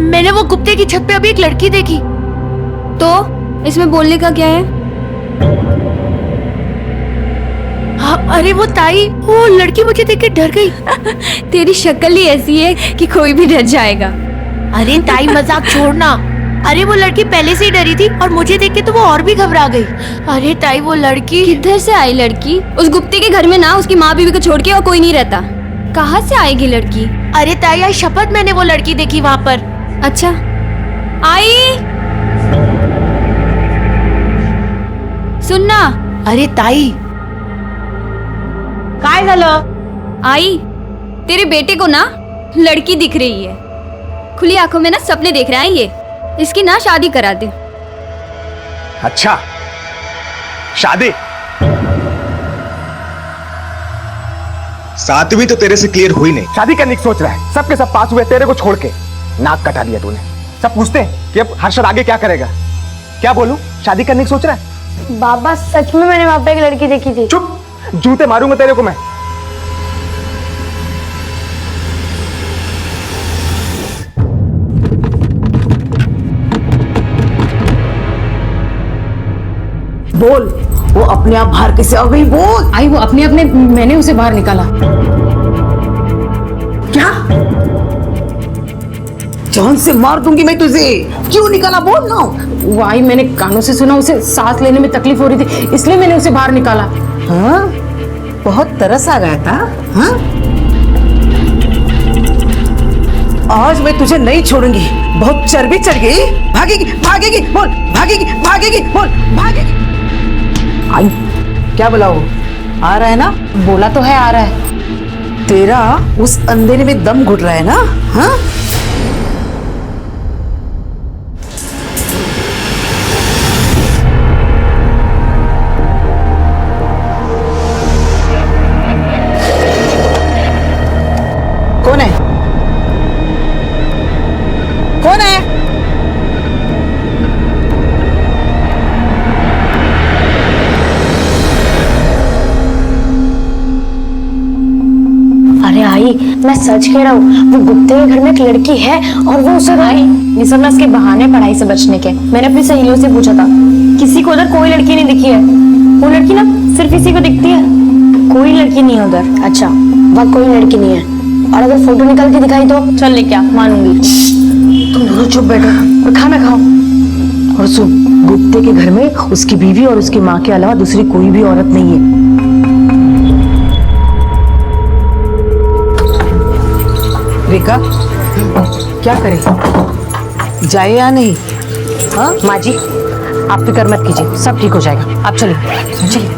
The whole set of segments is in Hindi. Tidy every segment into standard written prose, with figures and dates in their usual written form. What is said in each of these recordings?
मैंने वो गुप्ते की छत पे अभी एक लड़की देखी। तो इसमें बोलने का क्या है? हाँ, अरे वो ताई, वो लड़की मुझे देख के डर गई। तेरी शक्ल ही ऐसी है कि कोई भी डर जाएगा। अरे ताई मजाक छोड़ना। अरे वो लड़की पहले से ही डरी थी और मुझे देख के तो वो और भी घबरा गई। अरे ताई वो लड़की किधर से आई लड़की? उस गुप्ते के घर में ना उसकी माँ बीवी को छोड़ के और कोई नहीं रहता। कहाँ से आएगी लड़की? अरे ताई आज शपथ मैंने वो लड़की देखी वहाँ पर। अच्छा, आई सुनना। अरे ताई काय झालं? आई, तेरे बेटे को ना लड़की दिख रही है। खुली आंखों में ना सपने देख रहा है ये। इसकी ना शादी करा दे। अच्छा, शादी? सातवीं तो तेरे से क्लियर हुई नहीं। शादी करने की सोच रहा है। सबके सब पास हुए, तेरे को छोड़ के नाक कटा दिया तूने। सब पूछते हैं कि अब हर्षद आगे क्या करेगा। क्या बोलूं? शादी करने की सोच रहा है? बाबा सच में मैंने वहां पे एक लड़की देखी थी। चुप, जूते मारूंगा तेरे को मैं। बोल, वो अपने आप बाहर कैसे आ गई? बोल। आई वो अपने अपने, मैंने उसे बाहर निकाला। क्या? जान से मार दूंगी मैं तुझे। क्यों निकाला? बोल ना। वो आई, मैंने कानों से सुना उसे सांस लेने में तकलीफ हो रही थी, इसलिए मैंने उसे बाहर निकाला। हाँ, बहुत तरस आ गया था। हाँ, आज मैं तुझे नहीं छोड़ूंगी। बहुत चर्बी चढ़ गई। भागेगी भागेगी बोल, भागेगी भागेगी बोल, भागेगी। आई, क्या बोला वो? आ रहा है ना? बोला तो है आ रहा है। तेरा उस अंधेरे में दम घुट रहा है ना? हाँ, कौन है? कौन है? अरे आई, मैं सच कह रहा हूँ, वो गुप्ते के घर में एक लड़की है और वो उसे आई, ये सब ना उसके बहाने पढ़ाई से बचने के। मैंने अपनी सहेलियों से पूछा था, किसी को उधर कोई लड़की नहीं दिखी है। वो लड़की ना सिर्फ इसी को दिखती है, कोई लड़की नहीं है उधर। अच्छा, वहाँ कोई लड़की नहीं है। और अगर फोटो निकाल के दिखाई तो? चल ले, क्या मानूंगी। तुम दोनों चुप बैठो और खाना खाओ। और सुन, गुप्ते के घर में उसकी बीवी और उसकी माँ के अलावा दूसरी कोई भी औरत नहीं है। रेखा, क्या करें? जाए या नहीं? हाँ माँ जी, आप फिक्र मत कीजिए, सब ठीक हो जाएगा। आप चलिए चलिए।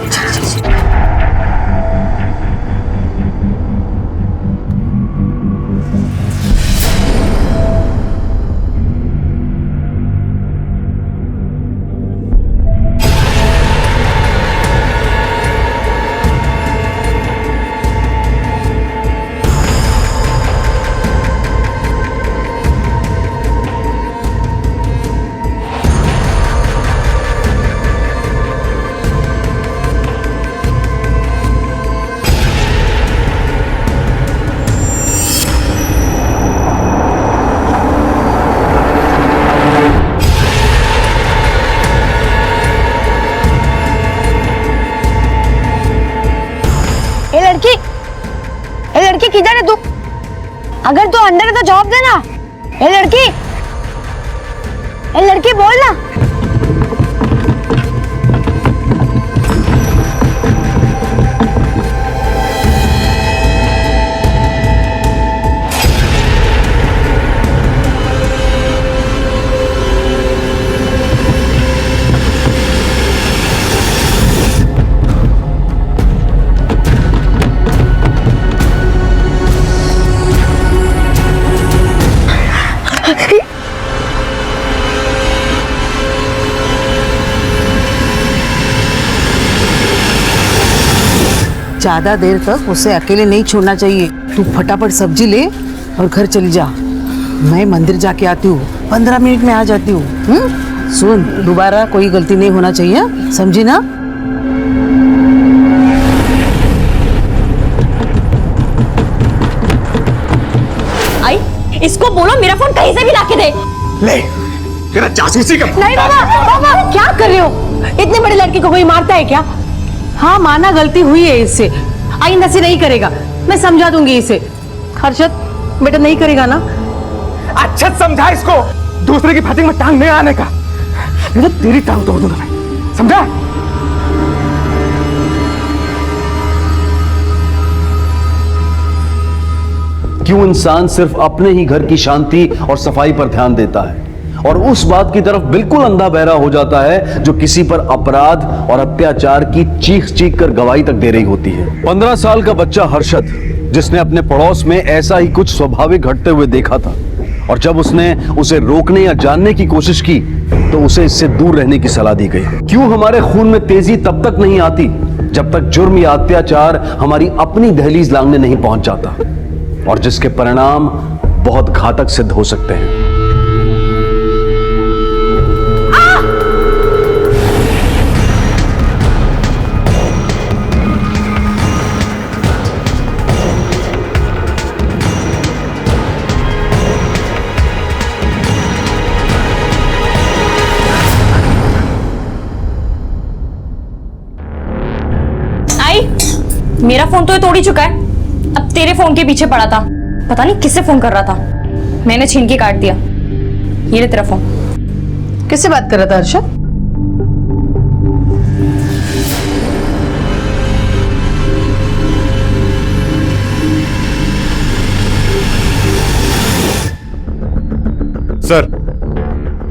लड़की किधर है तू? अगर तू अंदर है तो जवाब देना। ए लड़की बोल ना। ज्यादा देर तक उसे अकेले नहीं छोड़ना चाहिए। तू फटाफट सब्जी ले और घर चली जा। मैं मंदिर जाके आती हूँ, 15 मिनट में आ जाती हूँ। सुन, दोबारा कोई गलती नहीं होना चाहिए, समझी ना? आई, इसको बोलो मेरा फोन कहीं से भी लाके दे। ले तेरा जासूसी का नहीं बाबा, बाबा क्या कर रहे हो? इतने बड़े लड़के को कोई मारता है क्या? हाँ माना गलती हुई है इससे, आइंदा से नहीं करेगा, मैं समझा दूंगी इसे। हर्षद बेटा नहीं करेगा ना? अच्छा समझा इसको, दूसरे की फातिंग में टांग नहीं आने का, नहीं तो तेरी टांग तोड़ दूंगा मैं, समझा? क्यों इंसान सिर्फ अपने ही घर की शांति और सफाई पर ध्यान देता है और उस बात की तरफ बिल्कुल अंधा बहरा हो जाता है जो किसी पर अपराध और अत्याचार की चीख चीख कर गवाही तक दे रही होती है। 15 साल का बच्चा हर्षद, जिसने अपने पड़ोस में ऐसा ही कुछ स्वाभाविक घटते हुए देखा था, और जब उसने उसे रोकने या जानने की कोशिश की तो उसे इससे दूर रहने की सलाह दी गई। क्यों हमारे खून में तेजी तब तक नहीं आती जब तक जुर्म या अत्याचार हमारी अपनी दहलीज लांघने नहीं पहुंच जाता, और जिसके परिणाम बहुत घातक सिद्ध हो सकते हैं। आई, मेरा फोन तो ये तोड़ ही चुका है, अब तेरे फोन के पीछे पड़ा था, पता नहीं किससे फोन कर रहा था, मैंने छीन के काट दिया। ये ले तेरा फोन। किससे बात कर रहा था हर्षद? सर,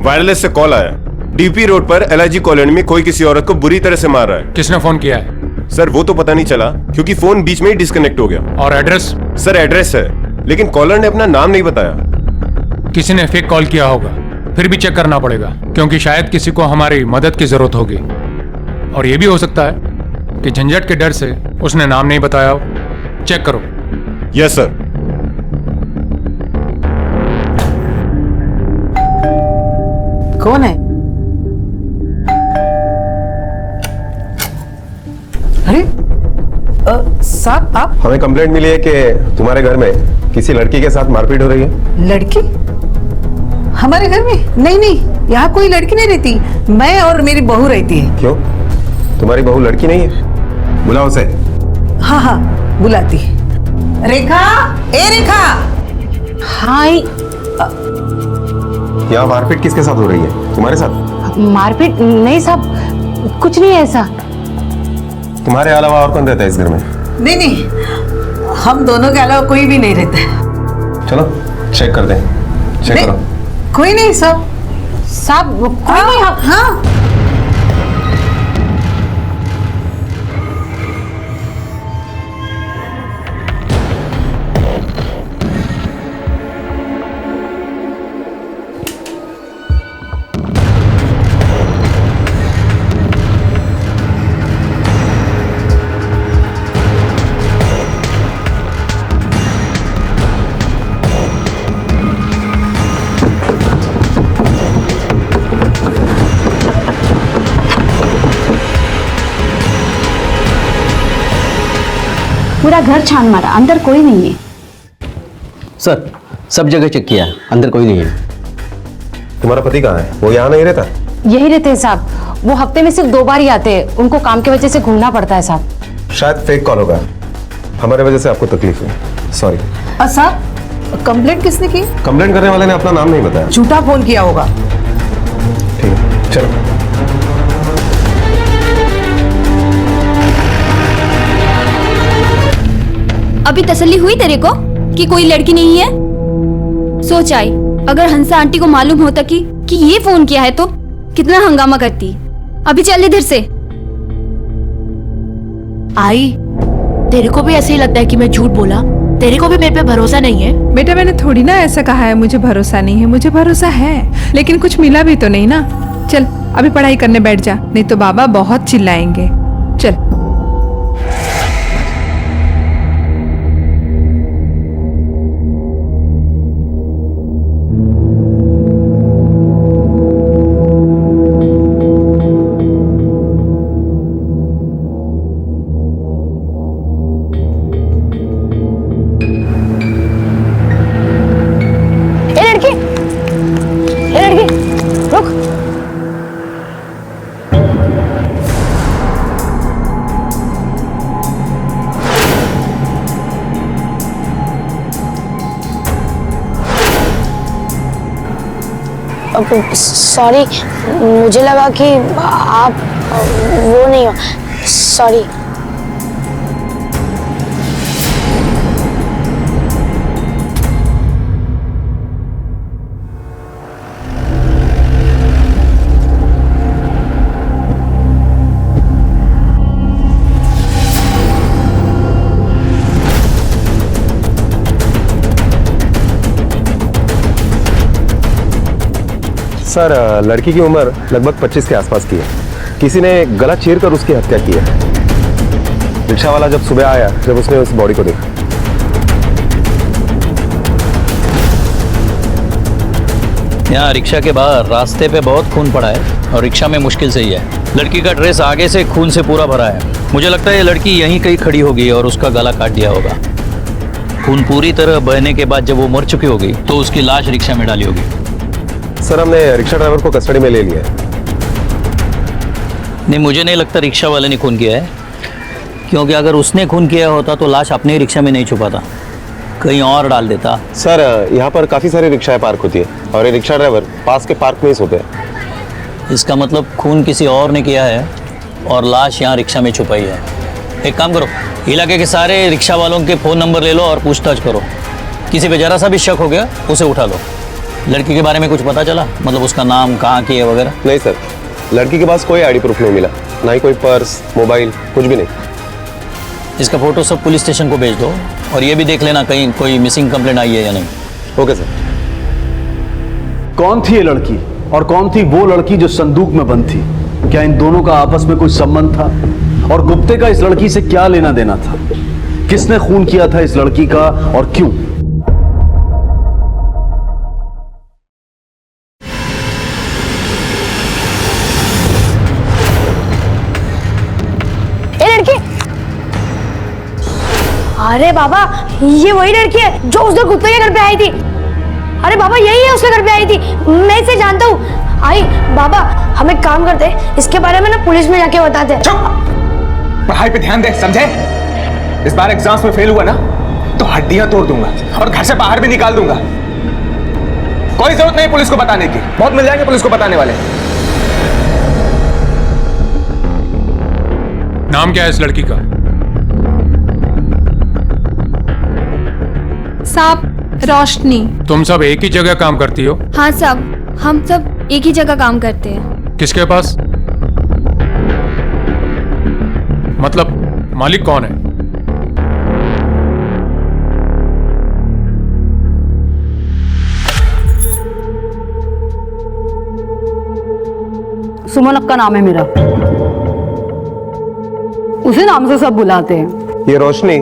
वायरलेस से कॉल आया, डीपी रोड पर एलआईजी कॉलोनी में कोई किसी औरत को बुरी तरह से मार रहा है। किसने फोन किया है? सर वो तो पता नहीं चला क्योंकि फोन बीच में ही डिस्कनेक्ट हो गया। और एड्रेस? सर एड्रेस है लेकिन कॉलर ने अपना नाम नहीं बताया। किसी ने फेक कॉल किया होगा, फिर भी चेक करना पड़ेगा क्योंकि शायद किसी को हमारी मदद की जरूरत होगी, और यह भी हो सकता है कि झंझट के डर से उसने नाम नहीं बताया हो। चेक करो। Yes sir. कौन है? अरे साहब आप? हमें कंप्लेंट मिली है कि तुम्हारे घर में किसी लड़की के साथ मारपीट हो रही है। लड़की? हमारे घर में? नहीं नहीं, यहाँ कोई लड़की नहीं रहती, मैं और मेरी बहू रहती है। क्यों, तुम्हारी बहू लड़की नहीं है? बुलाओ उसे। हाँ हाँ बुलाती। रेखा, ए रेखा। हाय। यहाँ मारपीट किसके साथ हो रही है? तुम्हारे साथ? मारपीट नहीं साहब, कुछ नहीं है ऐसा। तुम्हारे अलावा और कौन रहता है इस घर में? नहीं नहीं, हम दोनों के अलावा कोई भी नहीं रहता है। चलो चेक कर दें। चेक करो। कोई नहीं साहब। कोई नहीं। हाँ पूरा घर छान मारा, अंदर कोई नहीं है। सर सब जगह चेक किया, अंदर कोई नहीं है। तुम्हारा पति कहाँ है? वो यहाँ नहीं रहता? यही रहते हैं साहब, वो हफ्ते में सिर्फ 2 बार ही आते हैं, उनको काम की वजह से घूमना पड़ता है साहब। शायद फेक कॉल होगा, हमारे वजह से आपको तकलीफ हुई, सॉरी। साहब कंप्लेंट किसने की? कंप्लेंट करने वाले ने अपना नाम नहीं बताया। झूठा फोन किया होगा। ठीक है चलो। अभी तसल्ली हुई तेरे को कि कोई लड़की नहीं है? सोच आई, अगर हंसा आंटी को मालूम होता कि ये फोन किया है तो कितना हंगामा करती। अभी चल इधर से। आई, तेरे को भी ऐसे ही लगता है कि मैं झूठ बोला? तेरे को भी मेरे पे भरोसा नहीं है? बेटा मैंने थोड़ी ना ऐसा कहा है मुझे भरोसा नहीं है, मुझे भरोसा है, लेकिन कुछ मिला भी तो नहीं ना। चल अभी पढ़ाई करने बैठ जा, नहीं तो बाबा बहुत चिल्लाएंगे। चल। सॉरी, मुझे लगा कि आप वो नहीं हो। सॉरी। सर, लड़की की उम्र लगभग 25 के आसपास की है। किसी ने गला चीर कर उसकी हत्या की है। रिक्शा वाला जब सुबह आया, जब उसने उस बॉडी को देखा। यहाँ रिक्शा के बाहर रास्ते पे बहुत खून पड़ा है और रिक्शा में मुश्किल से ही है। लड़की का ड्रेस आगे से खून से पूरा भरा है। मुझे लगता है ये लड़की यहीं कहीं खड़ी होगी और उसका गला काट दिया होगा। खून पूरी तरह बहने के बाद जब वो मर चुकी होगी तो उसकी लाश रिक्शा में डाली होगी। सर, हमने रिक्शा ड्राइवर को कस्टडी में ले लिया है। नहीं, मुझे नहीं लगता रिक्शा वाले ने खून किया है, क्योंकि अगर उसने खून किया होता तो लाश अपने ही रिक्शा में नहीं छुपाता, कहीं और डाल देता। सर, यहाँ पर काफ़ी सारी रिक्शाएं पार्क होती है और ये रिक्शा ड्राइवर पास के पार्क में ही सोते हैं। इसका मतलब खून किसी और ने किया है और लाश यहाँ रिक्शा में छुपाई है। एक काम करो, इलाके के सारे रिक्शा वालों के फ़ोन नंबर ले लो और पूछताछ करो। किसी पे जरा सा भी शक हो गया उसे उठा लो। लड़की के बारे में कुछ पता चला? मतलब उसका नाम, कहाँ की है वगैरह? नहीं सर, लड़की के पास कोई आईडी प्रूफ नहीं मिला, ना ही कोई पर्स, मोबाइल, कुछ भी नहीं। इसका फोटो सब पुलिस स्टेशन को भेज दो और ये भी देख लेना कहीं कोई मिसिंग कंप्लेंट आई है या नहीं। Okay sir. कौन थी ये लड़की और कौन थी वो लड़की जो संदूक में बंद थी? क्या इन दोनों का आपस में कोई संबंध था? और गुप्ते का इस लड़की से क्या लेना देना था? किसने खून किया था इस लड़की का और क्यों? अरे बाबा, ये वही लड़की है जो उस दिन गुप्ता के घर पे आई थी। अरे बाबा, यही है उसके घर पे आई थी, मैं इसे जानता हूँ। आई बाबा, हम एक काम करते, इसके बारे में ना पुलिस में जाके बताते। पढ़ाई पे ध्यान दे, समझे? इस बार एग्जाम्स में फेल हुआ ना तो हड्डियां तोड़ दूंगा और घर से बाहर भी निकाल दूंगा। कोई जरूरत नहीं पुलिस को बताने की, बहुत मिल जाएंगे पुलिस को बताने वाले। नाम क्या है इस लड़की का? साहब, रोशनी। तुम सब एक ही जगह काम करती हो? हाँ साहब, हम सब एक ही जगह काम करते हैं। किसके पास? मतलब मालिक कौन है? सुमन अक्का नाम है मेरा, उसी नाम से सब बुलाते हैं। ये रोशनी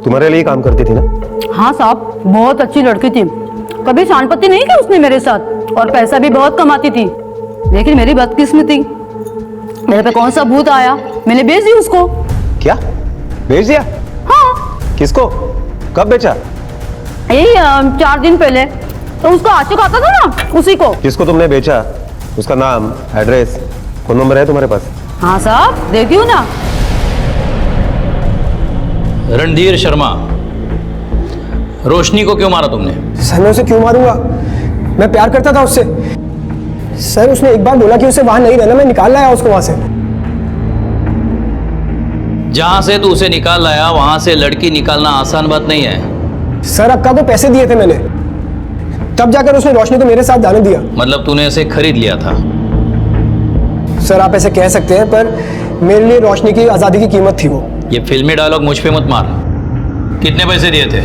तुम्हारे लिए काम करती थी ना? हाँ साहब, बहुत अच्छी लड़की थी, कभी शानपत्ती नहीं की उसने मेरे साथ और पैसा भी बहुत कमाती थी। लेकिन मेरी बदकिस्मती, मेरे पे कौन सा भूत आया, मैंने बेच दी उसको। क्या बेच दिया? हाँ। किसको? कब बेचा? यही 4 दिन पहले। तो उसको आशिक आता था ना, उसी को। किसको तुमने बेचा? उसका नाम, एड्रेस, फोन नंबर है तुम्हारे पास? हाँ साहब, देखी हूँ ना। रणधीर शर्मा, रोशनी को क्यों मारा तुमने? सर, मैं उसे क्यों मारूंगा? मैं प्यार करता था उससे। सर, उसने एक बार बोला कि उसे वहां नहीं रहना, मैं निकाल लाया उसको वहां से। जहां से तू उसे निकाल लाया वहां से लड़की निकालना आसान बात नहीं है। सर, अक्का को पैसे दिए थे मैंने, तब जाकर उसने रोशनी को मेरे साथ जाने दिया। मतलब तूने इसे खरीद लिया था? सर, आप ऐसे कह सकते हैं, पर मेरे लिए रोशनी की आजादी की कीमत थी वो। ये फिल्मी डायलॉग मुझ पे मत मार। कितने पैसे दिए थे?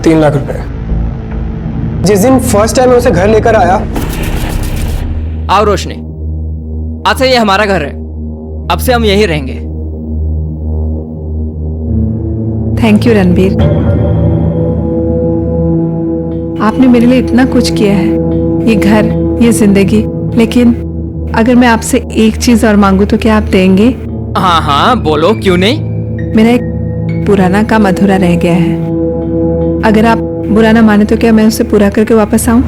3 लाख रुपए। जिस दिन फर्स्ट टाइम मैं उसे घर लेकर आया। आओ रोशनी, आज से ये हमारा घर है, अब से हम यहीं रहेंगे। थैंक यू रणबीर, आपने मेरे लिए इतना कुछ किया है, ये घर, ये जिंदगी। लेकिन अगर मैं आपसे एक चीज और मांगू तो क्या आप देंगे? हाँ हाँ बोलो, क्यों नहीं। मेरा एक पुराना काम अधूरा रह गया है, अगर आप बुरा ना माने तो क्या मैं उसे पूरा करके वापस आऊं?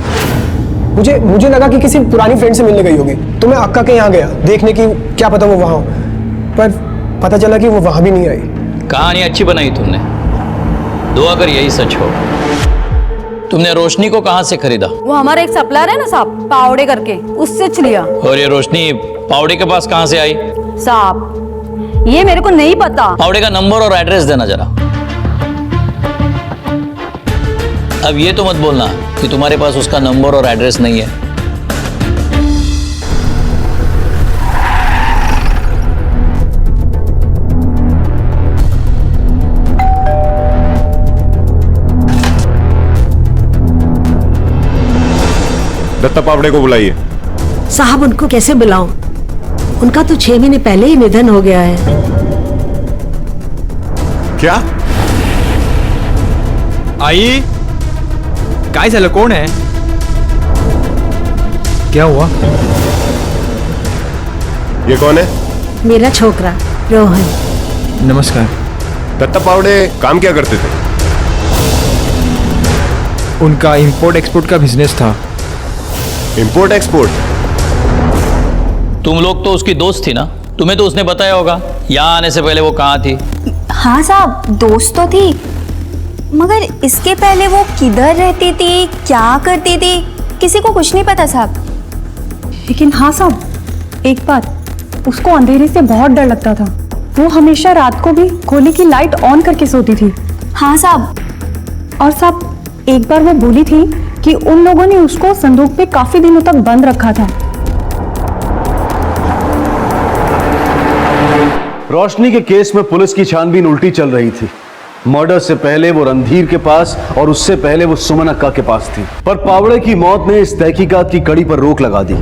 मुझे लगा कि किसी पुरानी फ्रेंड से मिलने गई होगी, तो मैं अक्का के यहाँ गया देखने की, क्या पता वो वहां हो, पर पता चला कि वो वहां भी नहीं आई। कहानी अच्छी बनाई तुमने, दुआ कर यही सच हो। तुमने रोशनी को कहाँ से खरीदा? वो हमारा एक सप्लायर है ना साहब, पावड़े करके, उससे लिया। और ये रोशनी पावड़े के पास कहाँ से आई? साहब ये मेरे को नहीं पता। पावड़े का नंबर और एड्रेस देना जरा। अब ये तो मत बोलना कि तुम्हारे पास उसका नंबर और एड्रेस नहीं है। दत्ता पावड़े को बुलाइए। साहब उनको कैसे बुलाऊं? उनका तो 6 महीने पहले ही निधन हो गया है। क्या? आई काय झालं? कोण है? क्या हुआ? ये कौन है? मेरा छोकरा रोहन। नमस्कार। दत्ता पावड़े काम क्या करते थे? उनका इंपोर्ट एक्सपोर्ट का बिजनेस था। Import export? तुम लोग तो उसकी दोस्त थी ना, तुम्हें तो उसने बताया होगा यहाँ आने से पहले वो कहाँ थी। हाँ साहब, दोस्त तो थी, मगर इसके पहले वो किधर रहती थी, क्या करती थी, किसी को कुछ नहीं पता साहब। लेकिन हाँ साहब, एक बात, उसको अंधेरे से बहुत डर लगता था। वो हमेशा रात को भी खोली की लाइट ऑन करके सोती थी। हाँ साहब। और साहब एक बार वो बोली थी कि उन लोगों ने उसको संदूक में काफी दिनों तक बंद रखा था। रोशनी के केस में पुलिस की छानबीन उल्टी चल रही थी। मर्डर से पहले वो रणधीर के पास और उससे पहले वो सुमन अक्का के पास थी। पर पावड़े की मौत ने इस तहकीकात की कड़ी पर रोक लगा दी,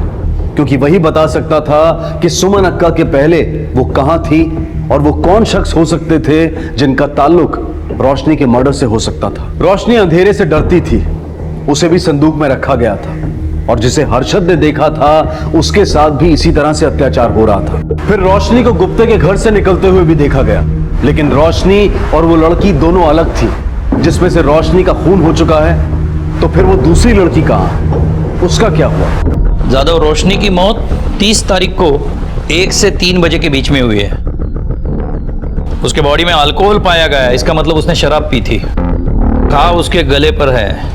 क्योंकि वही बता सकता था कि सुमन अक्का के पहले वो कहां थी और वो कौन शख्स हो सकते थे जिनका ताल्लुक रोशनी के मर्डर से हो सकता था। रोशनी अंधेरे से डरती थी, उसे भी संदूक में रखा गया था, और जिसे हर्षद ने देखा था उसके साथ भी इसी तरह से अत्याचार हो रहा था। फिर रोशनी को गुप्ते के घर से निकलते हुए भी देखा गया, लेकिन रोशनी और वो लड़की दोनों अलग थी, जिसमें से रोशनी का खून हो चुका है। तो फिर वो दूसरी लड़की कहां, उसका क्या हुआ? जादव, रोशनी की मौत 30 तारीख को 1 से 3 बजे के बीच में हुई है। उसके बॉडी में अल्कोहल पाया गया है, इसका मतलब उसने शराब पी थी। घाव उसके गले पर है,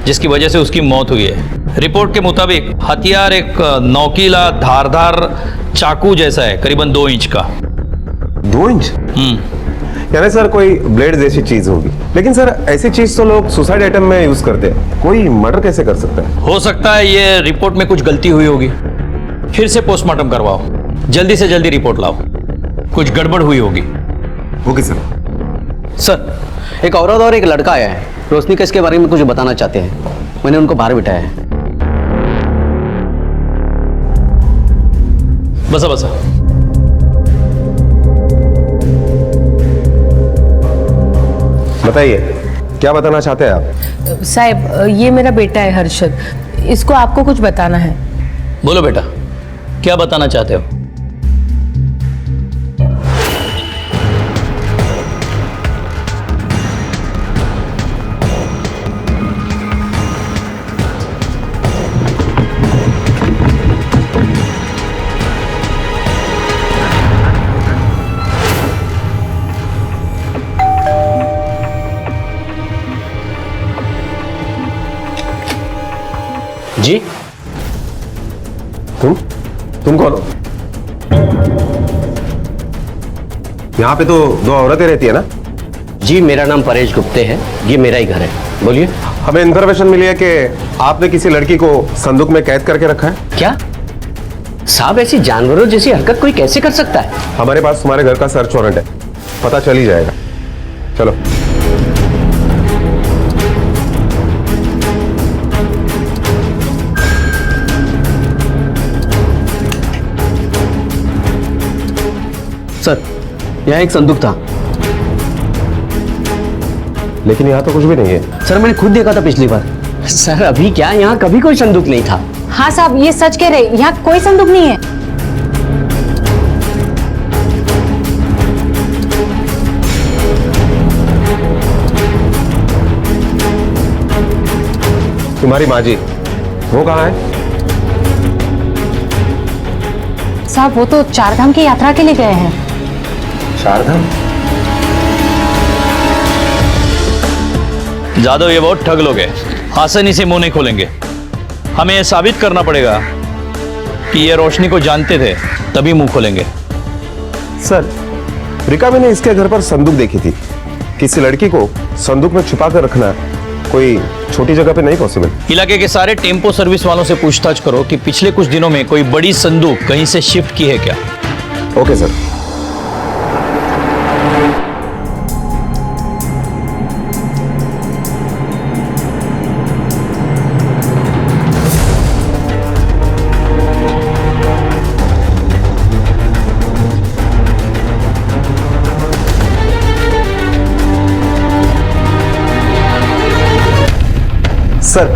जिसकी वजह से उसकी मौत हुई है। रिपोर्ट के मुताबिक हथियार एक नोकीला धारदार चाकू जैसा है, करीबन 2 इंच का। 2 इंच? यानी सर कोई ब्लेड जैसी चीज होगी। लेकिन सर ऐसी चीज तो लोग सुसाइड आइटम में यूज करते हैं, कोई मर्डर कैसे कर सकता है? हो सकता है ये रिपोर्ट में कुछ गलती हुई होगी, फिर से पोस्टमार्टम करवाओ, जल्दी से जल्दी रिपोर्ट लाओ, कुछ गड़बड़ हुई होगी। Okay sir. सर, एक औरत और एक लड़का आया है, रोशनी केस के बारे में कुछ बताना चाहते हैं। मैंने उनको बाहर बिठाया है। बसा बसा। बताइए क्या बताना चाहते हैं आप? साहब ये मेरा बेटा है हर्षद, इसको आपको कुछ बताना है। बोलो बेटा, क्या बताना चाहते हो? जी? तुम कौन हो? यहाँ पे तो 2 औरतें रहती है ना? जी, मेरा नाम परेश गुप्ते है, ये मेरा ही घर है। बोलिए। हमें इन्फॉर्मेशन मिली है कि आपने किसी लड़की को संदूक में कैद करके रखा है। क्या साहब, ऐसी जानवरों जैसी हरकत कोई कैसे कर सकता है? हमारे पास तुम्हारे घर का सर्च वारंट है, पता चल ही जाएगा। चलो। सर, यहाँ एक संदूक था। लेकिन यहाँ तो कुछ भी नहीं है। सर, मैंने खुद देखा था पिछली बार। सर अभी क्या, यहाँ कभी कोई संदूक नहीं था। हाँ साहब, ये सच कह रहे, यहाँ कोई संदूक नहीं है। तुम्हारी माँ जी वो कहाँ है? साहब वो तो 4 धाम की यात्रा के लिए गए हैं। 4 धाम? जादव, ये बहुत ठग लोग हैं। आसानी से मुंह नहीं खोलेंगे। हमें यह साबित करना पड़ेगा कि ये रोशनी को जानते थे, तभी मुंह खोलेंगे। सर, रिकामी ने इसके घर पर संदूक देखी थी। किसी लड़की को संदूक में छुपा कर रखना कोई छोटी जगह पे नहीं पॉसिबल। इलाके के सारे टेम्पो सर्विस वालों से पूछताछ करो कि पिछले कुछ दिनों में कोई बड़ी संदूक कहीं से शिफ्ट की है क्या। Okay sir. सर,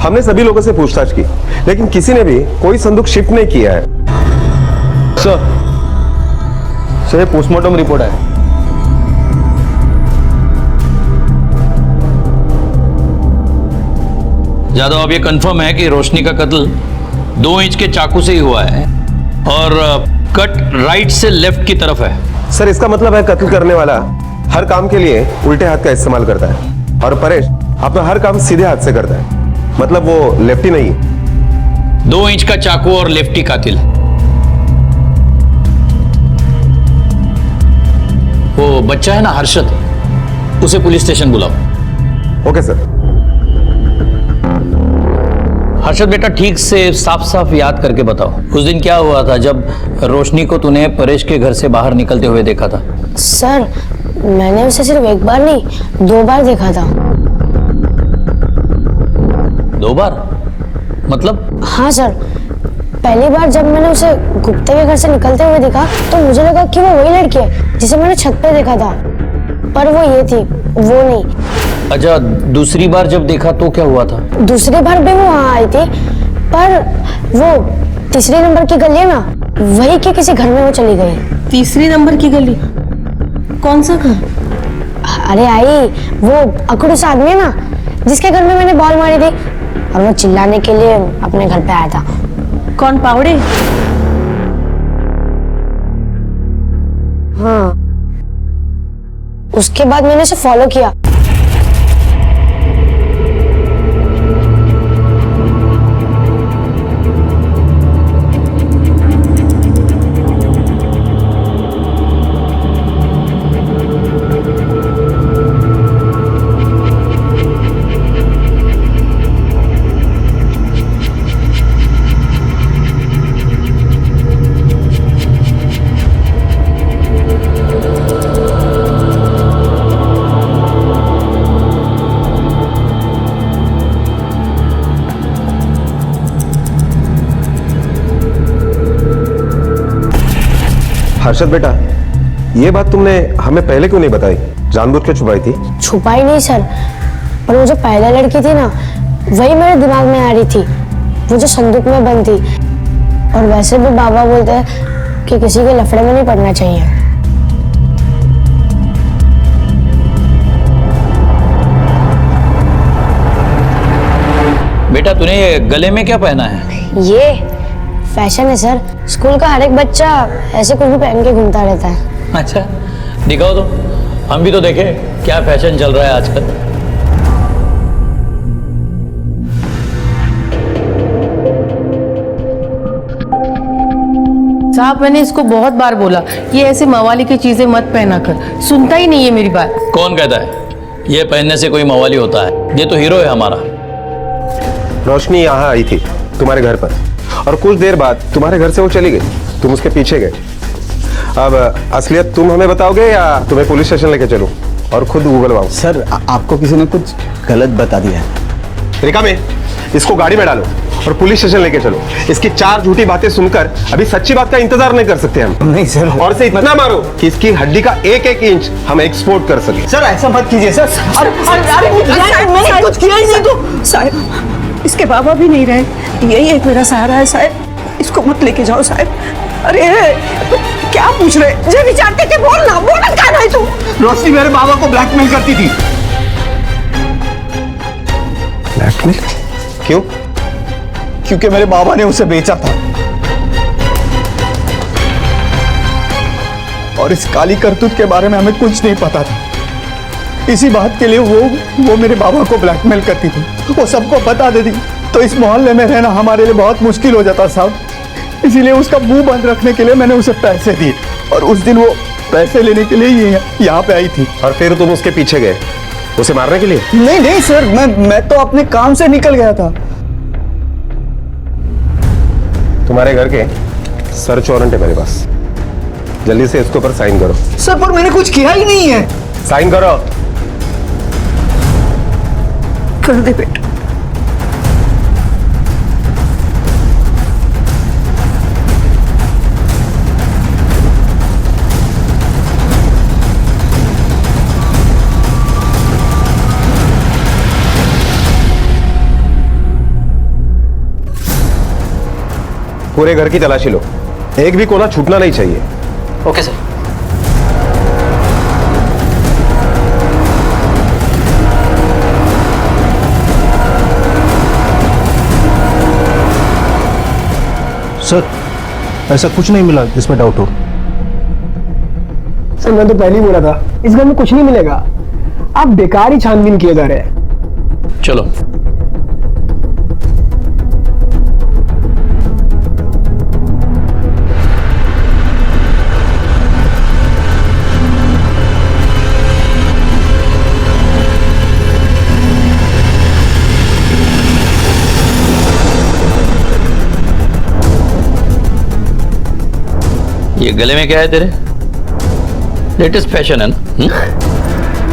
हमने सभी लोगों से पूछताछ की, लेकिन किसी ने भी कोई संदूक शिफ्ट नहीं किया है। सर, पोस्टमार्टम रिपोर्ट है। यादव, अब ये कंफर्म है कि रोशनी का कत्ल 2 इंच के चाकू से ही हुआ है और कट राइट से लेफ्ट की तरफ है। सर, इसका मतलब है कत्ल करने वाला हर काम के लिए उल्टे हाथ का इस्तेमाल करता है और परेश अपना हर काम सीधे हाथ से करता है, मतलब वो लेफ्टी नहीं है। 2 इंच का चाकू और लेफ्टी कातिल। वो बच्चा है ना हर्षद, उसे पुलिस स्टेशन बुलाओ। Okay sir. हर्षद बेटा, ठीक से साफ साफ याद करके बताओ, उस दिन क्या हुआ था जब रोशनी को तूने परेश के घर से बाहर निकलते हुए देखा था? सर, मैंने उसे सिर्फ एक बार नहीं 2 बार देखा था। 2 बार? मतलब? हाँ सर, पहली बार जब मैंने उसे गुप्ते के घर से निकलते हुए देखा तो मुझे लगा कि वो वही लड़की है जिसे मैंने छत पे देखा था, पर वो ये थी, वो नहीं। अच्छा, दूसरी बार जब देखा तो क्या हुआ था? दूसरी बार भी वो वहाँ आई थी, पर वो तीसरे नंबर की गली है ना, वही के किसी घर में वो चली गई। तीसरी नंबर की गली? कौन सा घर? अरे आई, वो अकड़ूस आदमी है ना जिसके घर में मैंने बॉल मारी थी और वो चिल्लाने के लिए अपने घर पे आया था। कौन, पावड़े? हाँ, उसके बाद मैंने उसे फॉलो किया। हर्षद बेटा, ये बात तुमने हमें पहले क्यों नहीं बताई? जानबूझ के छुपाई थी? छुपाई नहीं सर, पर वो जो पहले लड़की थी ना, वही मेरे दिमाग में आ रही थी, वो जो संदूक में बंद थी। और वैसे भी बाबा बोलते हैं कि किसी के लफड़े में नहीं पड़ना चाहिए। बेटा, तूने ये गले में क्या पहना है? ये फैशन है सर, स्कूल का हर एक बच्चा ऐसे कुछ भी पहन के घूमता रहता है। अच्छा, दिखाओ तो, हम भी तो देखें क्या फैशन चल रहा है आजकल। साहब, मैंने इसको बहुत बार बोला ये ऐसे मवाली की चीजें मत पहना कर, सुनता ही नहीं है मेरी बात। कौन कहता है ये पहनने से कोई मवाली होता है? ये तो हीरो है हमारा। रोशनी यहाँ आई थी तुम्हारे घर पर और कुछ देर बाद तुम्हारे घर से वो चली गई, तुम उसके पीछे गए। अब असलियत तुम हमें बताओगे या तुम्हें पुलिस स्टेशन लेके चलूं और खुद उगलवाऊं? सर, आपको किसी ने कुछ गलत बता दिया है। रिकामी, इसको गाड़ी में डालो और पुलिस स्टेशन लेके चलो। इसकी 4 झूठी बातें सुनकर अभी सच्ची बात का इंतजार नहीं कर सकते हम। नहीं सर। और इसे इतना मारो कि इसकी हड्डी का एक इंच हम एक्सपोर्ट कर सके। सर, ऐसा मत कीजिए सर। अरे मैंने कुछ किया ही नहीं तो। साहब, इसके बाबा भी नहीं रहे, यही एक मेरा सहारा है साहब, इसको मत लेके जाओ साहब। अरे क्या पूछ रहे? जो विचारते थे बोलना, बोलना क्या नहीं तू? रोशनी मेरे बाबा को ब्लैकमेल करती थी। ब्लैकमेल? क्यों? क्योंकि मेरे बाबा ने उसे बेचा था और इस काली करतूत के बारे में हमें कुछ नहीं पता था। इसी बात के लिए वो मेरे बाबा को ब्लैकमेल करती थी, वो सबको बता देती, तो इस मोहल्ले में रहना हमारे लिए बहुत मुश्किल हो जाता साहब। इसीलिए उसका मुंह बंद रखने के लिए मैंने उसे पैसे दिए, और उस दिन वो पैसे लेने के लिए यहाँ पे आई थी। और फिर तुम उसके पीछे गए उसे मारने के लिए? नहीं नहीं सर, मैं तो अपने काम से निकल गया था। तुम्हारे घर के सर्च वारंट है मेरे पास, जल्दी से इसके ऊपर साइन करो। सर पर मैंने कुछ किया ही नहीं है। साइन करो। कर दे बेटा। पूरे घर की तलाशी लो, एक भी कोना छूटना नहीं चाहिए। Okay sir. सर ऐसा कुछ नहीं मिला जिसमें डाउट हो। सर मैं तो पहले ही बोला था इस घर में कुछ नहीं मिलेगा, आप बेकार ही छानबीन किए जा रहे हैं। चलो। ये गले में क्या है तेरे? लेटेस्ट फैशन है ना?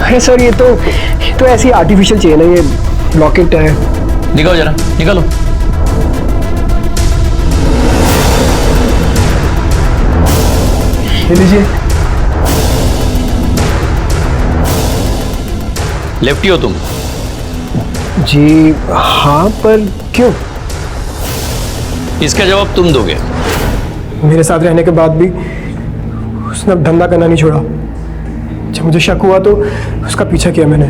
अरे सर ये तो ऐसी आर्टिफिशियल चेन है, ये लॉकेट है। निकालो जरा, निकालो। ये लीजिए। लेफ्टी हो तुम? जी हाँ, पर क्यों? इसका जवाब तुम दोगे। मेरे साथ रहने के बाद भी उसने अब धंधा करना नहीं छोड़ा। जब मुझे शक हुआ तो उसका पीछा किया मैंने।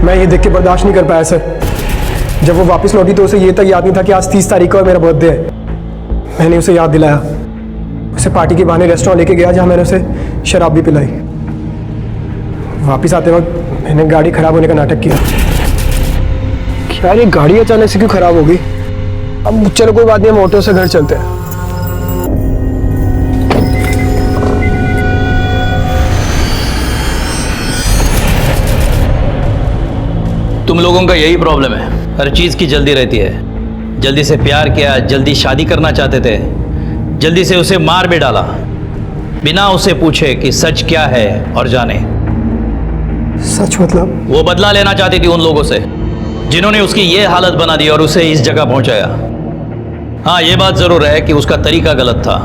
मैं ये देख के बर्दाश्त नहीं कर पाया सर। जब वो वापस लौटी तो उसे ये तक याद नहीं था कि आज 30 तारीख को मेरा बर्थडे है। मैंने उसे याद दिलाया, उसे पार्टी के बहाने रेस्टोरेंट लेके गया जहां मैंने उसे शराब भी पिलाई। वापस आते वक्त मैंने गाड़ी खराब होने का नाटक किया। यार ये गाड़ी अचानक से क्यों खराब हो गई? अब चलो कोई बात नहीं, हम ऑटो से घर चलते हैं। तुम लोगों का यही प्रॉब्लम है, हर चीज की जल्दी रहती है। जल्दी से प्यार किया, जल्दी शादी करना चाहते थे, जल्दी से उसे मार भी डाला बिना उसे पूछे कि सच क्या है और जाने। सच मतलब? वो बदला लेना चाहती थी उन लोगों से जिन्होंने उसकी ये हालत बना दी और उसे इस जगह पहुंचाया। हाँ ये बात जरूर है कि उसका तरीका गलत था,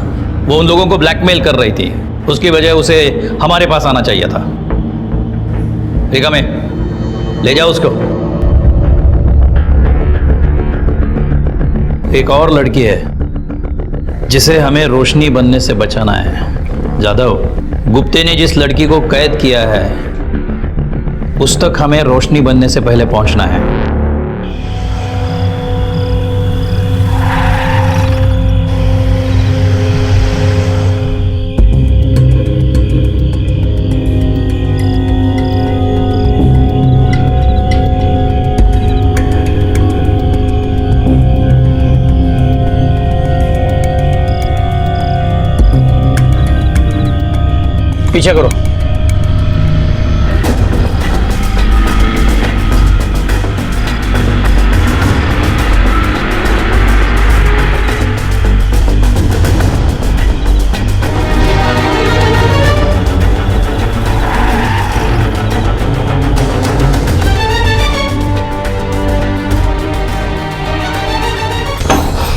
वो उन लोगों को ब्लैकमेल कर रही थी, उसकी वजह उसे हमारे पास आना चाहिए था। रिका में ले जाओ उसको। एक और लड़की है जिसे हमें रोशनी बनने से बचाना है। जादव, गुप्ते ने जिस लड़की को कैद किया है उस तक हमें रोशनी बनने से पहले पहुंचना है। पीछे करो।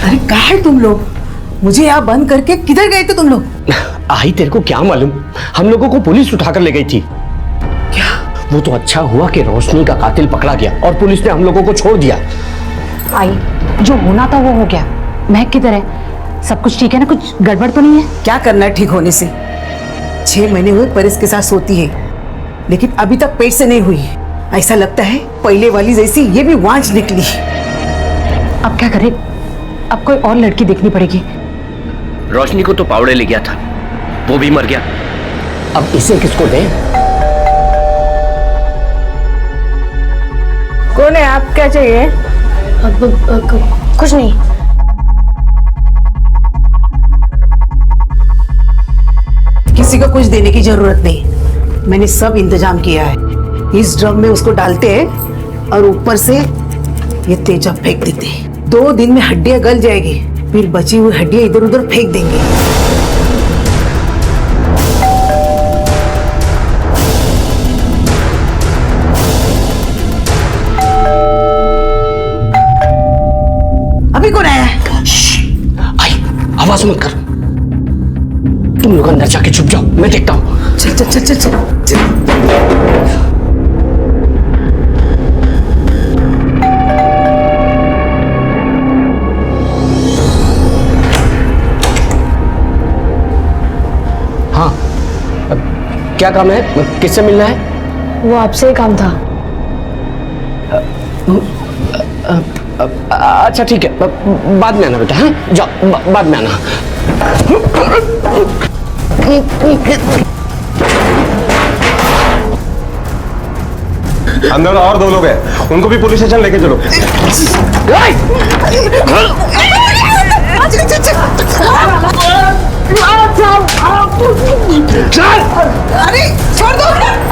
अरे कहाँ है तुम लोग? मुझे यहाँ बंद करके किधर गए थे तुम लोग? आई तेरे को क्या मालूम, हम लोगों को पुलिस उठाकर ले गई थी। क्या? वो तो अच्छा हुआ कि रोशनी का कातिल पकड़ा गया और पुलिस ने हम लोगों को छोड़ दिया। आई, जो होना था वो हो गया। महक किधर है? सब कुछ ठीक है ना? कुछ गड़बड़ तो नहीं है? क्या करना है ठीक होने से? 6 महीने हुए परिस के साथ सोती है, लेकिन अभी तक पेट से नहीं हुई। ऐसा लगता है पहले वाली जैसी ये भी वांझ निकली। अब क्या करें? अब कोई और लड़की देखनी पड़ेगी। रोशनी को तो पावड़े ले गया था, वो भी मर गया। अब इसे किसको दें? कौन है आप? क्या चाहिए? कुछ नहीं। किसी को कुछ देने की जरूरत नहीं, मैंने सब इंतजाम किया है। इस ड्रम में उसको डालते हैं और ऊपर से ये तेजा फेंक देते हैं। 2 दिन में हड्डियां गल जाएगी, फिर बची हुई हड्डियां इधर उधर फेंक देंगे। अभी कौन आया है? आई, आवाज मत कर। तुम लोग अंदर जाके छुप जाओ, मैं देखता हूँ। चल चल चल चल चल, चल। हाँ, क्या काम है? किससे मिलना है? वो आपसे ही काम था। अच्छा ठीक है, बाद में आना बेटा। हाँ जाओ, बाद में आना। अंदर और 2 लोग हैं, उनको भी पुलिस स्टेशन लेके चलो। अरे छोड़ दो,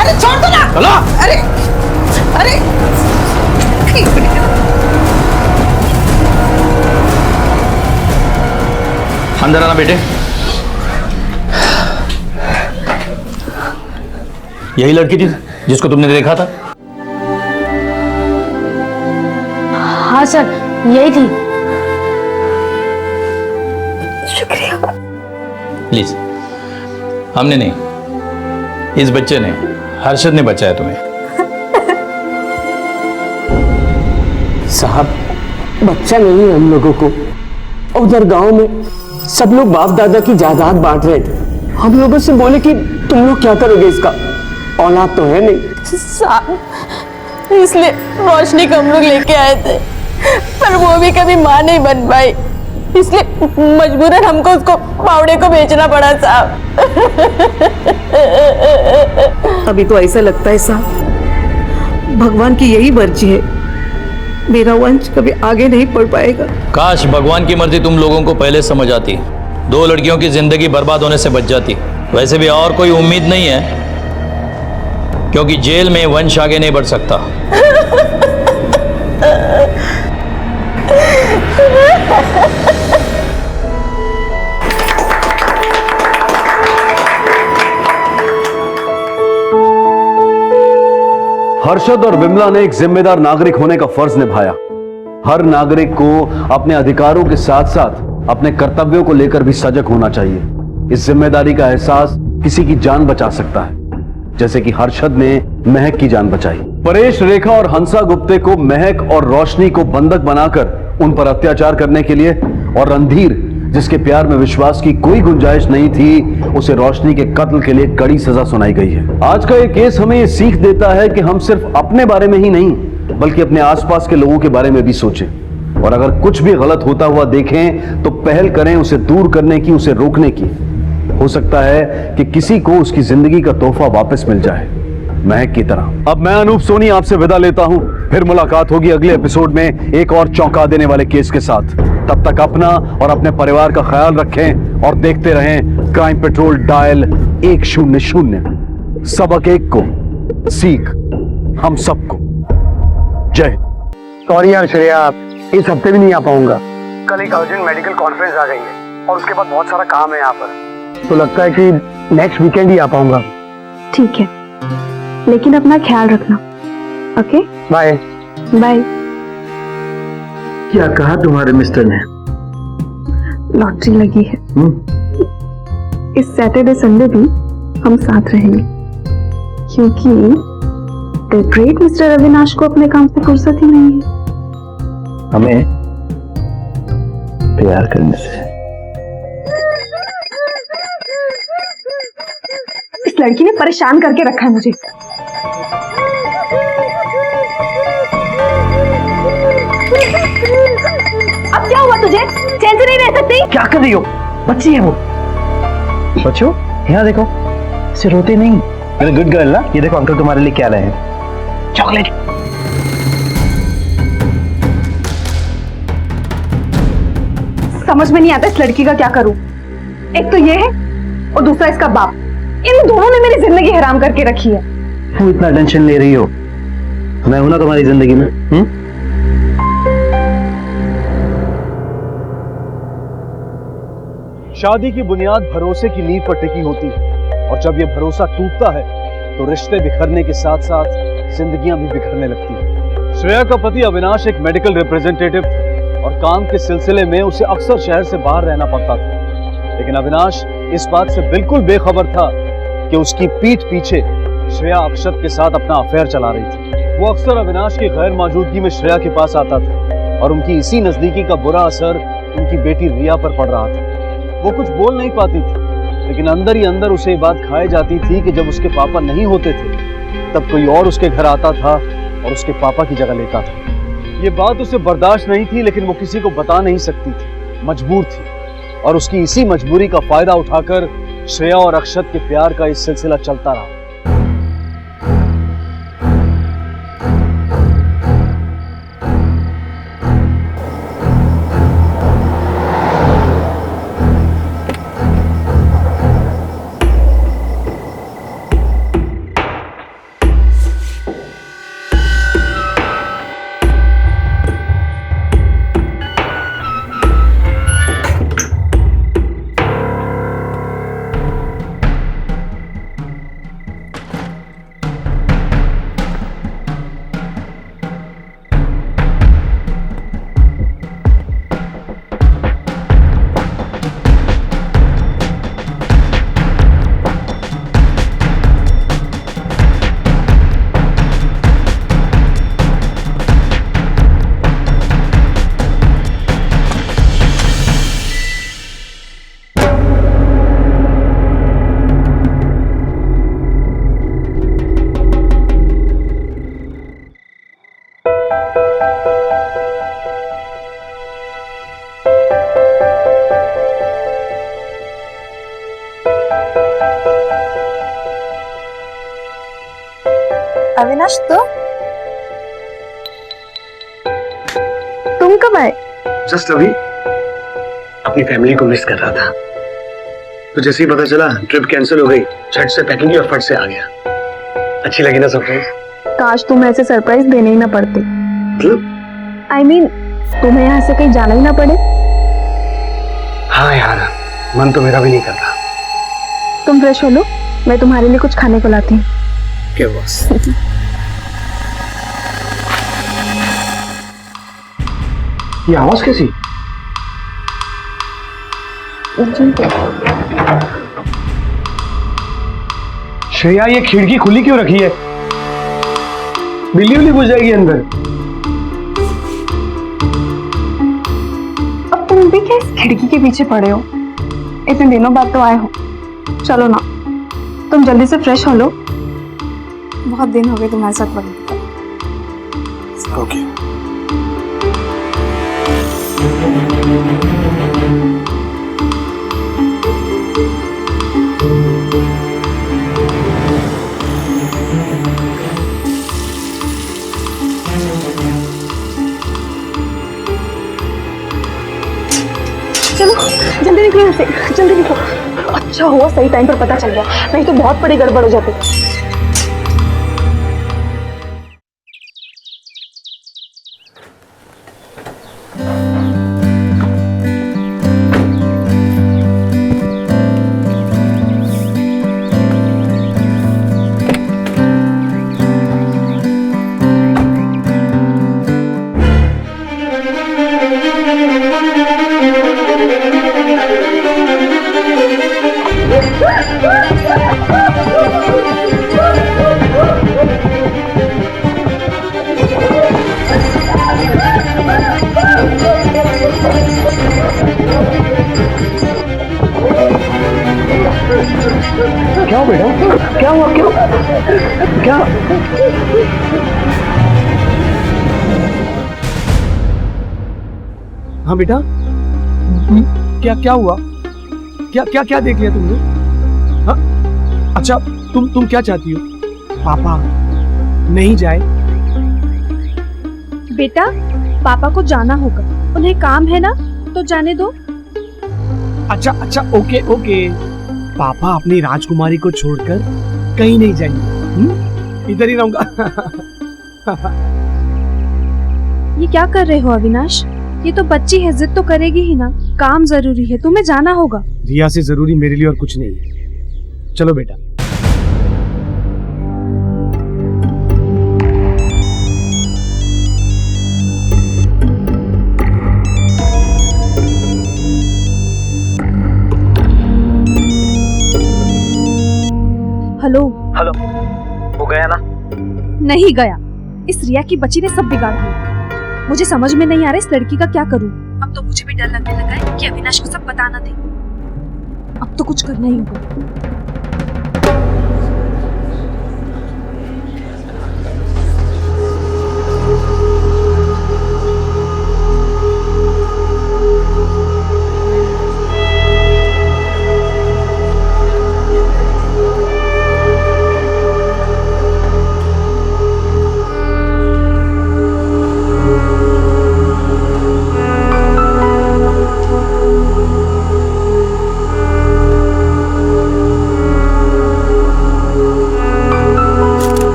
अरे छोड़ दो ना। चलो। अरे अरे अंदर आना बेटे। यही लड़की थी जिसको तुमने देखा था? हाँ सर, यही थी। शुक्रिया। प्लीज। हमने नहीं, इस बच्चे ने, हर्षद ने बचाया तुम्हें। साहब, बच्चा नहीं है हम लोगों को। उधर गांव में सब लोग बाप दादा की जायदाद बांट रहे थे। हम लोगों से बोले कि तुम लोग क्या करोगे इसका? औलाद तो है नहीं। साहब, इसलिए रोशनी को हम लोग लेके आए थे, पर वो भी कभी मां नहीं बन पाई, इसलिए मजबूरन हमको उसको पावड़े को बेचना पड़ा साहब। अभी तो ऐसा लगता है साहब, भगवान की यही मर्जी है, मेरा वंश कभी आगे नहीं बढ़ पाएगा। काश भगवान की मर्जी तुम लोगों को पहले समझ आती, 2 लड़कियों की जिंदगी बर्बाद होने से बच जाती। वैसे भी और कोई उम्मीद नहीं है, क्योंकि जेल में वंश आगे नहीं बढ़ सकता। हर्षद और विमला ने एक जिम्मेदार नागरिक होने का फर्ज निभाया। हर नागरिक को अपने अधिकारों के साथ साथ अपने कर्तव्यों को लेकर भी सजग होना चाहिए। इस जिम्मेदारी का एहसास किसी की जान बचा सकता है, जैसे कि हर्षद ने महक की जान बचाई। परेश, रेखा और हंसा गुप्ते को महक और रोशनी को बंधक बनाकर उन पर अत्याचार करने के लिए, और रणधीर, जिसके प्यार में विश्वास की कोई गुंजाइश नहीं थी, उसे रोशनी के कत्ल के लिए कड़ी सजा सुनाई गई है। आज का ये केस हमें ये सीख देता है कि हम सिर्फ अपने बारे में ही नहीं, बल्कि अपने आसपास के लोगों के बारे में भी सोचें, और अगर कुछ भी गलत होता हुआ देखें तो पहल करें उसे दूर करने की, उसे रोकने की। हो सकता है कि किसी को उसकी जिंदगी का तोहफा वापस मिल जाए, महक की तरह। अब मैं अनूप सोनी आपसे विदा लेता हूं, फिर मुलाकात होगी अगले एपिसोड में एक और चौंका देने वाले केस के साथ। तब तक अपना और अपने परिवार का ख्याल रखें और देखते रहें क्राइम पेट्रोल डायल 100। सबक एक को, सीख हम सबको। जय। सॉरी यार श्रेया, इस हफ्ते भी नहीं आ पाऊंगा। कल एक अर्जेंट मेडिकल कॉन्फ्रेंस आ गई है और उसके बाद बहुत सारा काम है यहाँ पर, तो लगता है कि नेक्स्ट वीकेंड ही आ पाऊंगा। ठीक है, लेकिन अपना ख्याल रखना। Okay, bye bye. क्या कहा तुम्हारे मिस्टर ने? लॉटरी लगी है। इस सैटरडे संडे भी हम साथ रहेंगे, क्योंकि द ग्रेट मिस्टर अविनाश को अपने काम से फुर्सत ही नहीं है। हमें प्यार करने से। इस लड़की ने परेशान करके रखा है मुझे। अब क्या हुआ तुझे? चैन से नहीं रह सकती? क्या कर रही हो? बच्ची है वो। बच्चों यहाँ देखो, इसे रोते नहीं। मेरा गुड गर्ल ना। ये देखो अंकल तुम्हारे लिए क्या लाए हैं, चॉकलेट। समझ में नहीं आता इस लड़की का क्या करूं। एक तो ये है और दूसरा इसका बाप। इन दोनों ने मेरी जिंदगी हराम करके रखी है। तुम इतना टेंशन ले रही हो, मैं हूं ना तुम्हारी जिंदगी में। शादी की बुनियाद भरोसे की नींव पर टिकी होती है, और जब यह भरोसा टूटता है तो रिश्ते बिखरने के साथ साथ जिंदगियां भी बिखरने लगती हैं। श्रेया का पति अविनाश एक मेडिकल रिप्रेजेंटेटिव था और काम के सिलसिले में उसे अक्सर शहर से बाहर रहना पड़ता था। लेकिन अविनाश इस बात से बिल्कुल बेखबर था कि उसकी पीठ पीछे श्रेया अक्षत के साथ अपना अफेयर चला रही थी। वो अक्सर अविनाश की गैर मौजूदगी में श्रेया के पास आता था और उनकी इसी नजदीकी का बुरा असर उनकी बेटी रिया पर पड़ रहा था। वो कुछ बोल नहीं पाती थी, लेकिन अंदर ही अंदर उसे ये बात खाई जाती थी कि जब उसके पापा नहीं होते थे तब कोई और उसके घर आता था और उसके पापा की जगह लेता था। ये बात उसे बर्दाश्त नहीं थी, लेकिन वो किसी को बता नहीं सकती थी, मजबूर थी। और उसकी इसी मजबूरी का फायदा उठाकर श्रेया और अक्षत के प्यार का इस सिलसिला चलता रहा। अविनाश तुम कब आए? जस्ट अभी अपनी फैमिली को मिस कर रहा था, तो जैसे ही पता चला ट्रिप कैंसिल हो गई, झट से पैकिंग की और फट से आ गया। अच्छी लगी ना सरप्राइज? काश तुम्हें ऐसे सरप्राइज देने ही ना पड़ते। मतलब? I mean, तुम्हें यहाँ से कहीं जाना ही ना पड़े। हाँ यार, मन तो मेरा भी नहीं कर रहा। तुम फ्रेश हो लो, मैं तुम्हारे लिए कुछ खाने को लाती हूँ। क्या बस? ये आवाज कैसी? श्रेया, ये खिड़की खुली क्यों रखी है? बिल्ली उल्ली घुस जाएगी अंदर। अब तुम भी क्या इस खिड़की के पीछे पड़े हो? इतने दिनों बाद तो आए हो, चलो ना तुम जल्दी से फ्रेश हो लो, बहुत दिन हो गए तुम्हारे साथ वक्त। ओके। चलो जल्दी निकलो यहाँ से, जल्दी निकलो। अच्छा हुआ सही टाइम पर पता चल गया, नहीं तो बहुत बड़ी गड़बड़ हो जाती। क्या हुआ बेटा? क्या हुआ? क्या? हाँ बेटा, क्या क्या हुआ? क्या क्या क्या देख लिया तुमने? हाँ? अच्छा, तुम क्या चाहती हो? पापा नहीं जाए? बेटा, पापा को जाना होगा, उन्हें काम है ना, तो जाने दो। अच्छा अच्छा, ओके ओके। पापा अपनी राजकुमारी को छोड़कर कहीं नहीं जाएंगे, इधर ही रहूंगा। ये क्या कर रहे हो अविनाश? ये तो बच्ची है, जिद तो करेगी ही ना। काम जरूरी है, तुम्हें जाना होगा। रिया से जरूरी मेरे लिए और कुछ नहीं है। चलो बेटा। हेलो हेलो, वो गया ना? नहीं गया। इस रिया की बच्ची ने सब बिगाड़ दिया। मुझे समझ में नहीं आ रहा इस लड़की का क्या करूं। अब तो मुझे भी डर लगने लगा है कि अविनाश को सब बता ना दे। अब तो कुछ करना ही होगा।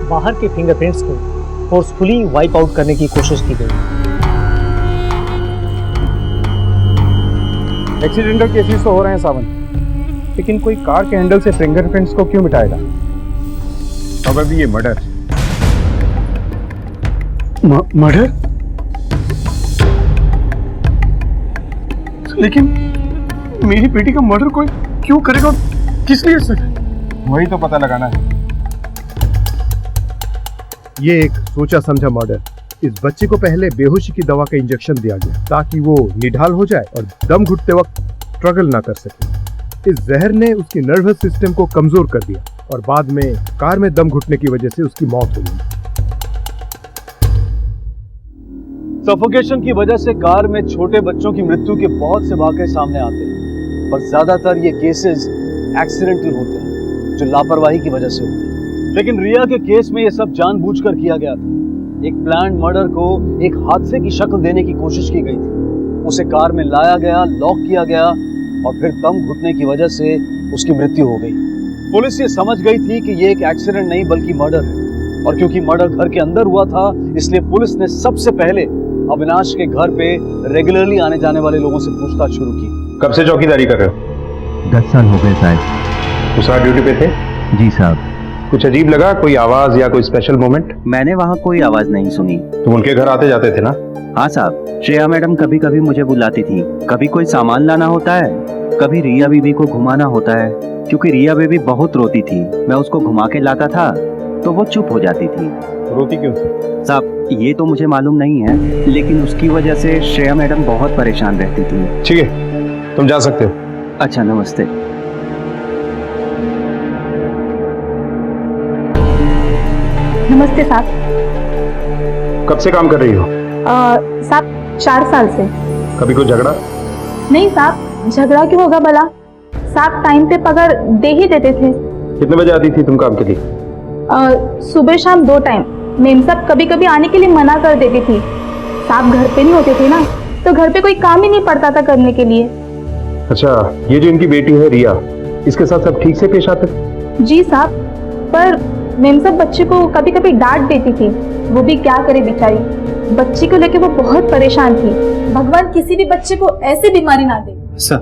बाहर के फिंगरप्रिंट्स को फोर्सफुली वाइप आउट करने की कोशिश की गई। एक्सीडेंटल केसेस तो हो रहे हैं सावन, लेकिन कोई कार के हैंडल से फिंगरप्रिंट्स को क्यों मिटाएगा? प्रोबेबली ये मर्डर। मर्डर? लेकिन मेरी बेटी का मर्डर कोई क्यों करेगा, किस लिए सर? वही तो पता लगाना है। ये एक सोचा समझा मर्डर। इस बच्चे को पहले बेहोशी की दवा का इंजेक्शन दिया गया ताकि वो निढाल हो जाए और दम घुटते वक्त स्ट्रगल ना कर सके। इस जहर ने उसकी नर्वस सिस्टम को कमजोर कर दिया और बाद में कार में दम घुटने की वजह से उसकी मौत हो गई। सफोकेशन की वजह से कार में छोटे बच्चों की मृत्यु के बहुत से वाकये सामने आते हैं, पर ज्यादातर ये केसेस एक्सीडेंटल होते हैं जो लापरवाही की वजह से होते हैं। लेकिन रिया के केस में ये सब जानबूझकर किया गया था। एक प्लान्ड मर्डर को एक हादसे की शक्ल देने की कोशिश की गई थी। उसे कार में लाया गया, लॉक किया गया और फिर दम घुटने की वजह से उसकी मृत्यु हो गई। पुलिस ये समझ गई थी कि ये एक एक्सीडेंट नहीं बल्कि मर्डर है, और क्योंकि मर्डर घर के अंदर हुआ था इसलिए पुलिस ने सबसे पहले अविनाश के घर पे रेगुलरली आने जाने वाले लोगों से पूछताछ शुरू की। कब से चौकीदारी कर रहे हो? 10 साल हो गए साहब। उस रात ड्यूटी पे थे? जी साहब। कुछ अजीब लगा? कोई आवाज या कोई स्पेशल मोमेंट? मैंने वहाँ कोई आवाज नहीं सुनी। तुम उनके घर आते जाते थे ना? हाँ साहब। श्रेया मैडम कभी कभी मुझे बुलाती थी। कभी कोई सामान लाना होता है, कभी रिया बीबी को घुमाना होता है, क्योंकि रिया बेबी बहुत रोती थी। मैं उसको घुमा के लाता था तो वो चुप हो जाती थी। रोती क्यों थी? साहब ये तो मुझे मालूम नहीं है, लेकिन उसकी वजह से श्रेया मैडम बहुत परेशान रहती थी। ठीक है, तुम जा सकते हो। अच्छा, नमस्ते। नमस्ते साहब। कब से काम कर रही हो? साहब 4 साल से। कभी कोई झगड़ा? नहीं साहब, झगड़ा क्यों होगा भला? साहब टाइम पे पगार दे ही देते थे। कितने बजे आती थी तुम काम के लिए? सुबह शाम 2 टाइम। मेम साहब कभी कभी आने के लिए मना कर देती थी। साहब घर पे नहीं होते थे ना, तो घर पे कोई काम ही नहीं पड़ता था करने के लिए। अच्छा, ये जो इनकी बेटी है रिया, इसके साथ सब ठीक से पेश आते थे? जी साहब, पर मेम साहब बच्चे को कभी कभी डांट देती थी। वो भी क्या करे बेचारी, बच्ची को लेके वो बहुत परेशान थी। भगवान किसी भी बच्चे को ऐसी बीमारी ना दे। सर,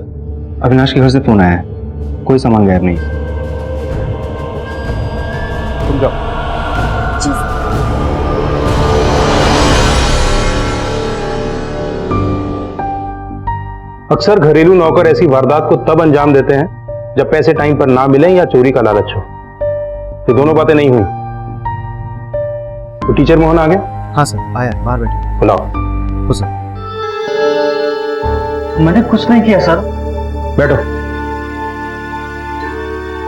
अविनाश के घर से फोन आया है, कोई सामान गायब नहीं। तुम जाओ। अक्सर घरेलू नौकर ऐसी वारदात को तब अंजाम देते हैं जब पैसे टाइम पर ना मिले या चोरी का लालच हो। ये दोनों बातें नहीं हुई तो टीचर मोहन आ गए? हाँ सर आया, बाहर बैठे। बुलाओ। हो सर। मैंने कुछ नहीं किया सर। बैठो।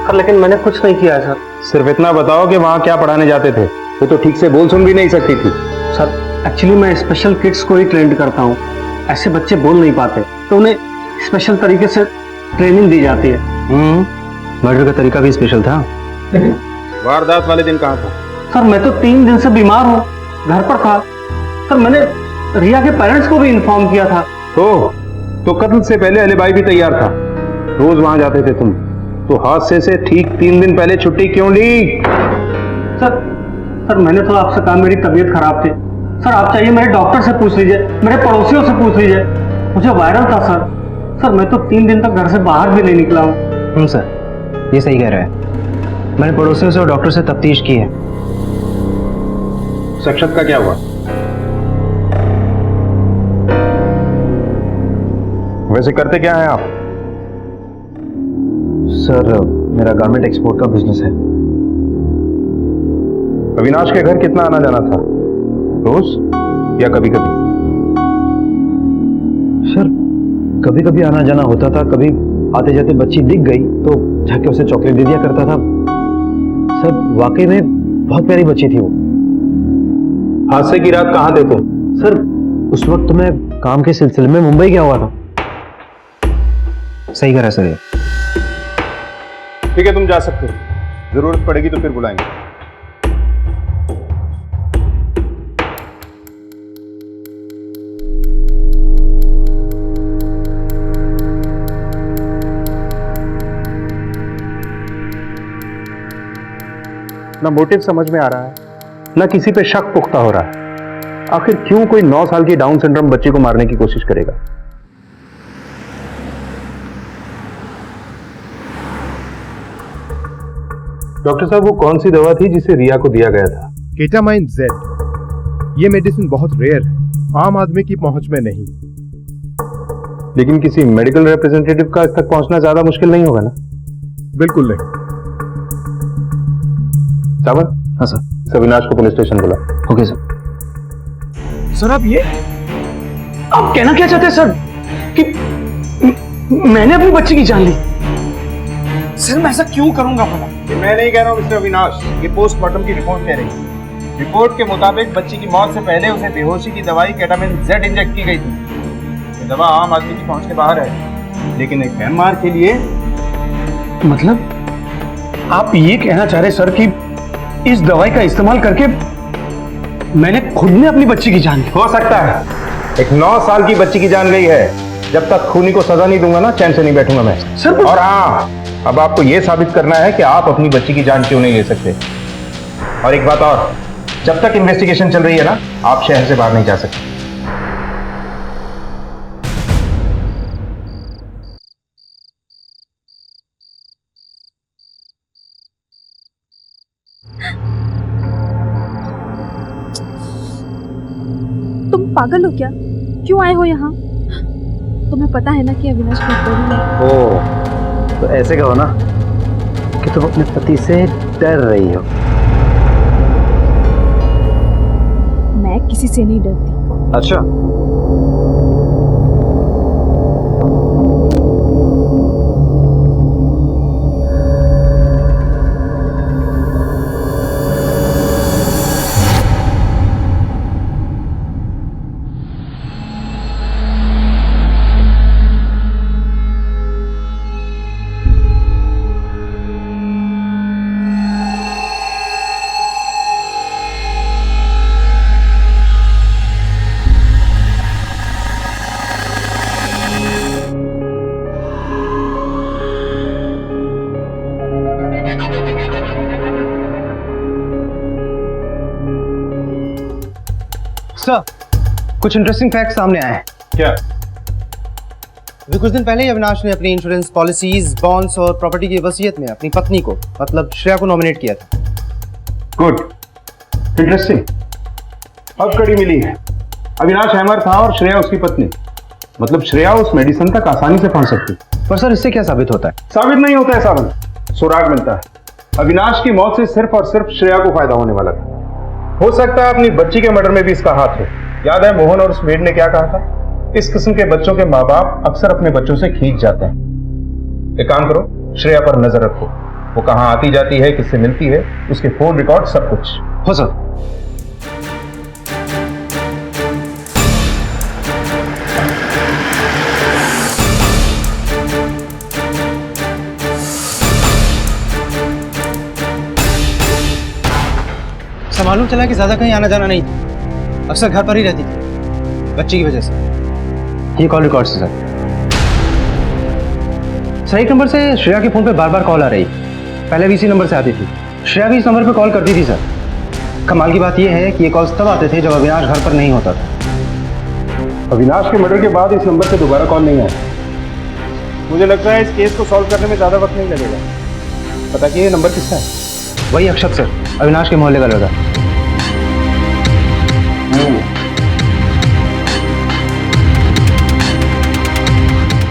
सर लेकिन मैंने कुछ नहीं किया है सर। सिर्फ इतना बताओ कि वहां क्या पढ़ाने जाते थे? वो तो ठीक से बोल सुन भी नहीं सकती थी। सर एक्चुअली मैं स्पेशल किड्स को ही ट्रेंड करता हूँ। ऐसे बच्चे बोल नहीं पाते तो उन्हें स्पेशल तरीके से ट्रेनिंग दी जाती है। मर्डर का तरीका भी स्पेशल था। वारदात वाले दिन कहाँ था? सर मैं तो 3 दिन से बीमार हूँ, घर पर था। सर मैंने रिया के पेरेंट्स को भी इन्फॉर्म किया था। तो कत्ल से पहले अलीबाई भी तैयार था। रोज वहां जाते थे तुम, तो हादसे से ठीक 3 दिन पहले छुट्टी क्यों ली? सर मैंने तो आपसे कहा मेरी तबीयत खराब थी। सर आप चाहिए मेरे डॉक्टर से पूछ लीजिए, मेरे पड़ोसियों से पूछ लीजिए, मुझे वायरल था सर मैं तो 3 दिन तक घर से बाहर भी नहीं निकला हूँ। सर ये सही कह रहे हैं। मैंने पड़ोसियों से और डॉक्टर से तफ्तीश की है। शख्सियत का क्या हुआ? वैसे करते क्या हैं आप? सर मेरा गारमेंट एक्सपोर्ट का बिजनेस है। अविनाश के घर कितना आना जाना था? रोज या कभी कभी? सर कभी कभी आना जाना होता था, कभी आते जाते बच्ची दिख गई तो जाके उसे चॉकलेट दे दिया करता था। सर वाकई में बहुत प्यारी बच्ची थी वो। हादसे की रात कहाँ थे तुम? सर उस वक्त मैं काम के सिलसिले में मुंबई गया हुआ था। सही कह रहा है सर ये। ठीक है तुम जा सकते हो, जरूरत पड़ेगी तो फिर बुलाएंगे। ना मोटिव समझ में आ रहा है, ना किसी पे शक पुख्ता हो रहा है। आखिर क्यों कोई 9 साल की डाउन सिंड्रोम बच्ची को मारने की कोशिश करेगा? डॉक्टर साहब वो कौन सी दवा थी जिसे रिया को दिया गया था? Ketamine Z. ये मेडिसिन बहुत रेयर है, आम आदमी की पहुंच में नहीं। लेकिन किसी मेडिकल रिप्रेजेंटेटिव का इस तक पहुंचना ज्यादा मुश्किल नहीं होगा ना? बिल्कुल नहीं। सावन? हाँ सर। अविनाश को पुलिस स्टेशन बुला। Okay sir. सर आप कहना क्या चाहते हैं सर कि मैंने अपनी बच्ची की जान ली? सर मैं ऐसा क्यों करूंगा भला? मैं नहीं कह रहा हूं मिस्टर अविनाश, ये पोस्टमार्टम की रिपोर्ट कह रही है। रिपोर्ट के मुताबिक बच्ची की मौत से पहले उसे बेहोशी की दवाई केटामिन जेड इंजेक्ट की गई थी। ये दवा आम आदमी की पहुंच के बाहर है, लेकिन एक एमआर के लिए। मतलब आप ये कहना चाह रहे सर कि इस दवाई का इस्तेमाल करके मैंने खुद ने अपनी बच्ची की जान ली? हो सकता है। एक 9 साल की बच्ची की जान गई है। जब तक खूनी को सजा नहीं दूंगा ना, चैन से नहीं बैठूंगा मैं सर। और हाँ, अब आपको यह साबित करना है कि आप अपनी बच्ची की जान क्यों नहीं ले सकते। और एक बात और, जब तक इन्वेस्टिगेशन चल रही है ना, आप शहर से बाहर नहीं जा सकते। तुम पागल हो क्या? क्यों आए हो यहाँ? तुम्हें पता है ना कि अविनाश निर्दोषी है। ओ तो ऐसे कहो ना कि तुम अपने पति से डर रही हो। मैं किसी से नहीं डरती। अच्छा सर कुछ इंटरेस्टिंग फैक्ट सामने आए हैं। क्या? अभी कुछ दिन पहले ही अविनाश ने अपनी इंश्योरेंस पॉलिसीज, बॉन्ड्स और प्रॉपर्टी की वसीयत में अपनी पत्नी को मतलब श्रेया को नॉमिनेट किया था। Good, interesting. अब कड़ी मिली है। अविनाश हैमर था और श्रेया उसकी पत्नी। मतलब श्रेया उस मेडिसिन तक आसानी से पहुंच सकती। पर सर इससे क्या साबित होता है? साबित नहीं होता है साबित, सुराग मिलता है। अविनाश की मौत से सिर्फ और सिर्फ श्रेया को फायदा होने वाला था। हो सकता है अपनी बच्ची के मर्डर में भी इसका हाथ हो। याद है मोहन और उस मेड ने क्या कहा था? इस किस्म के बच्चों के माँ बाप अक्सर अपने बच्चों से खींच जाते हैं। एक काम करो, श्रेया पर नजर रखो, वो कहाँ आती जाती है, किससे मिलती है, उसके फोन रिकॉर्ड सब कुछ। हो सर। मालूम चला कि ज्यादा कहीं आना जाना नहीं था, अक्सर घर पर ही रहती थी बच्ची की वजह से। ये कॉल रिकॉर्ड से सर। सही नंबर से श्रेया के फोन पे बार बार कॉल आ रही, पहले भी इसी नंबर से आती थी। श्रेया भी इस नंबर पे कॉल करती थी सर। कमाल की बात यह है कि ये कॉल्स तब आते थे जब अविनाश घर पर नहीं होता था। अविनाश के मर्डर के बाद इस नंबर से दोबारा कॉल नहीं आया। मुझे लगता है इस केस को सॉल्व करने में ज्यादा वक्त नहीं लगेगा। पता कि ये नंबर किसका है? वही अक्षत सर, अविनाश के मोहल्ले का लड़का।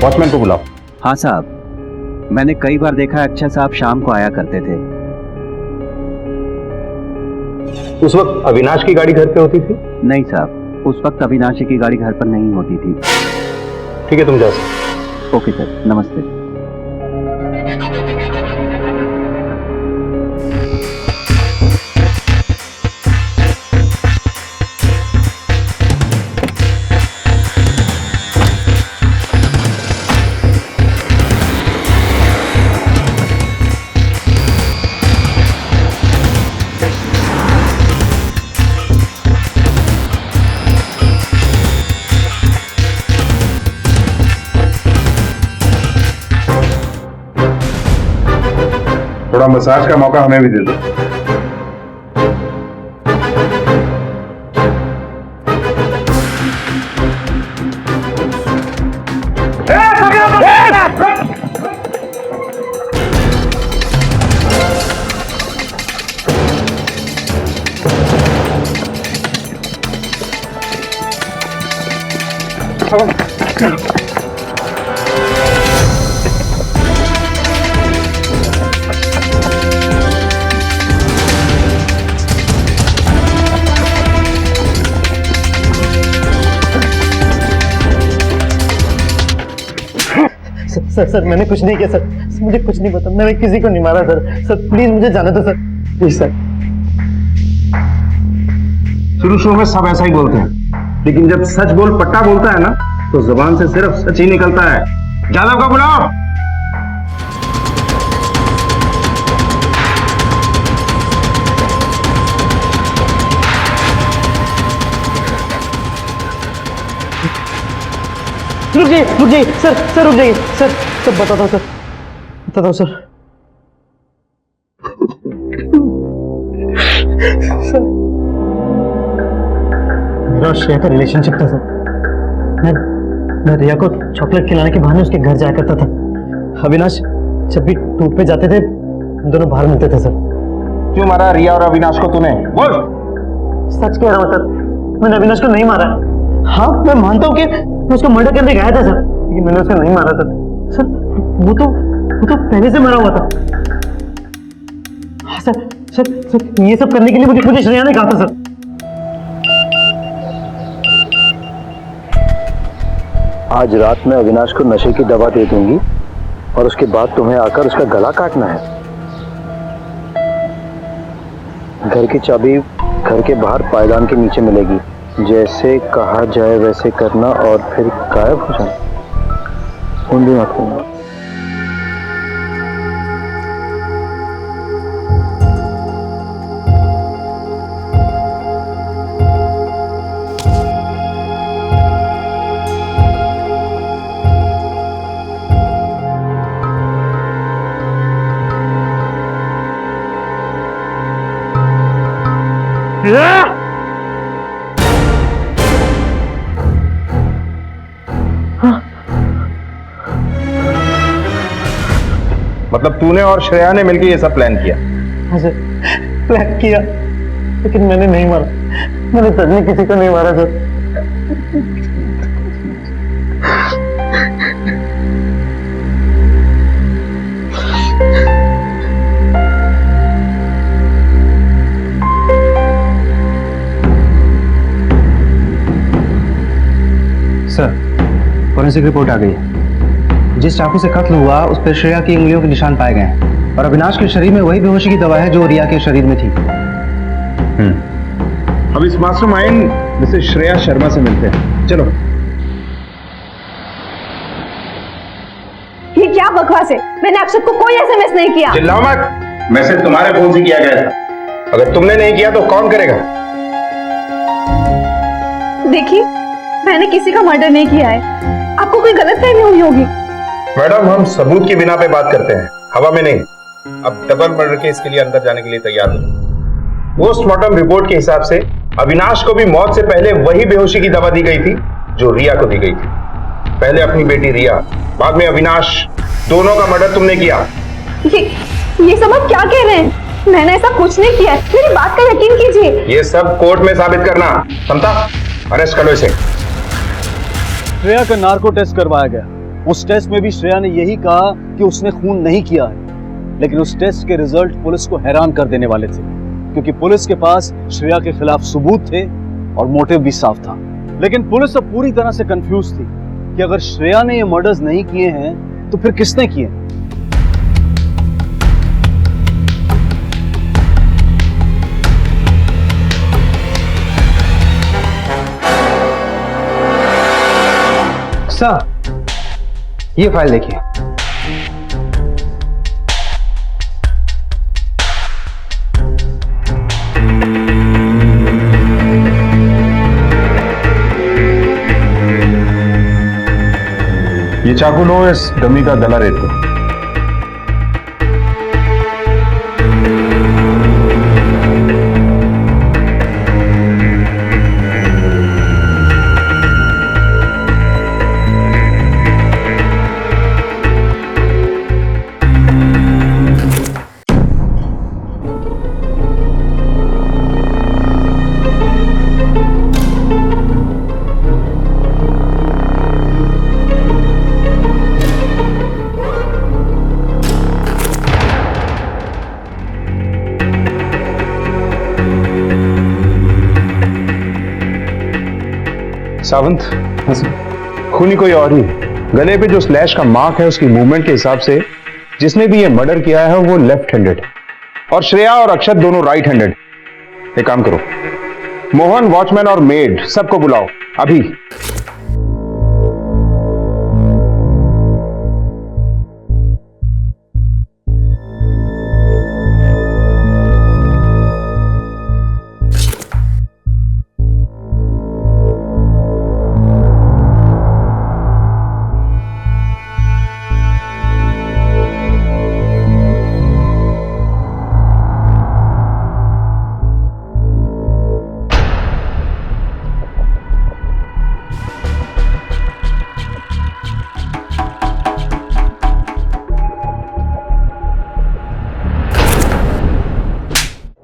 वॉचमैन को बुलाओ। हाँ साहब, मैंने कई बार देखा अक्षय साहब शाम को आया करते थे। उस वक्त अविनाश की गाड़ी घर पे होती थी? नहीं साहब, उस वक्त अविनाश की गाड़ी घर पर नहीं होती थी। ठीक है, तुम जाओ सर। ओके सर, नमस्ते। थोड़ा मसाज का मौका हमें भी दे दो। सर मैंने कुछ नहीं किया सर, मुझे कुछ नहीं पता, मैंने किसी को नहीं मारा सर। सर प्लीज मुझे जाने दो सर, प्लीज सर। शुरू में सब ऐसा ही बोलते हैं, लेकिन जब सच बोल पट्टा बोलता है ना, तो जुबान से सिर्फ सच ही निकलता है। जादव को बुलाओ। रुक जाइए सर रुक जाइए सर बताता हूँ सर। मेरा श्रेया का रिलेशनशिप था सर। मैं रिया को चॉकलेट खिलाने के बहाने उसके घर जाया करता था। अविनाश जब भी टूर पे जाते थे हम दोनों बाहर मिलते थे सर। क्यों मारा रिया और अविनाश को तूने? बोल। सच कह रहा हूँ सर, मैंने अविनाश को नहीं मारा। हाँ मैं मानता हूँ कि मैं उसको मर्डर करने गया था सर, लेकिन मैंने उसे नहीं मारा सर। वो तो पहले से मरा हुआ था। हाँ सर ये सब करने के लिए मुझे श्रेया ने कहा था सर। आज रात में अविनाश को नशे की दवा दे दूंगी और उसके बाद तुम्हें आकर उसका गला काटना है। घर की चाबी घर के बाहर पायदान के नीचे मिलेगी। जैसे कहा जाए वैसे करना और फिर गायब हो जाना। फोन भी मत करना। मतलब तूने और श्रेया ने मिलकर ये सब प्लान किया? हाँ सर, प्लान किया, लेकिन मैंने नहीं मारा। मैंने सच में किसी को नहीं मारा सर। फॉरेंसिक रिपोर्ट आ गई है। जिस चाकू से कत्ल हुआ उस पर श्रेया की उंगलियों के निशान पाए गए हैं और अविनाश के शरीर में वही बेहोशी की दवा है जो रिया के शरीर में थी। अब इस मास्टरमाइंड मिसेस श्रेया शर्मा से मिलते हैं। चलो। ये क्या बकवास है? मैंने अक्षत को कोई एसएमएस नहीं किया। चिल्लाओ मत। मैसेज तुम्हारे फोन से किया गया था। अगर तुमने नहीं किया तो कौन करेगा? देखिए, मैंने किसी का मर्डर नहीं किया है। आपको कोई गलतफहमी हुई होगी। मैडम, हम सबूत की बिना पे बात करते हैं, हवा में नहीं। अब डबल मर्डर केस के लिए अंदर जाने के लिए तैयार हो। पोस्टमार्टम रिपोर्ट के हिसाब से अविनाश को भी मौत से पहले वही बेहोशी की दवा दी गई थी जो रिया को दी गई थी। पहले अपनी बेटी रिया, बाद में अविनाश, दोनों का मर्डर तुमने किया। ये सब आप क्या कह रहे हैं? मैंने ऐसा कुछ नहीं किया। मेरी बात का यकीन कीजिए। ये सब कोर्ट में साबित करना। समझा? अरेस्ट करो इसे। श्रेया का नार्को टेस्ट करवाया गया। उस टेस्ट में भी श्रेया ने यही कहा कि उसने खून नहीं किया है, लेकिन उस टेस्ट के रिजल्ट पुलिस को हैरान कर देने वाले थे, क्योंकि पुलिस के पास श्रेया के खिलाफ सबूत थे और मोटिव भी साफ था। लेकिन पुलिस अब पूरी तरह से कंफ्यूज थी कि अगर श्रेया ने ये मर्डर्स नहीं किए हैं तो फिर किसने किए? सर, ये फाइल देखिए। ये चाकू लो, इस डमी का गला रेत दो। सावंत, खूनी कोई और ही। गले पे जो स्लैश का मार्क है उसकी मूवमेंट के हिसाब से जिसने भी ये मर्डर किया है वो लेफ्ट हैंडेड और श्रेया और अक्षत दोनों राइट हैंडेड। एक काम करो, मोहन, वॉचमैन और मेड सबको बुलाओ अभी।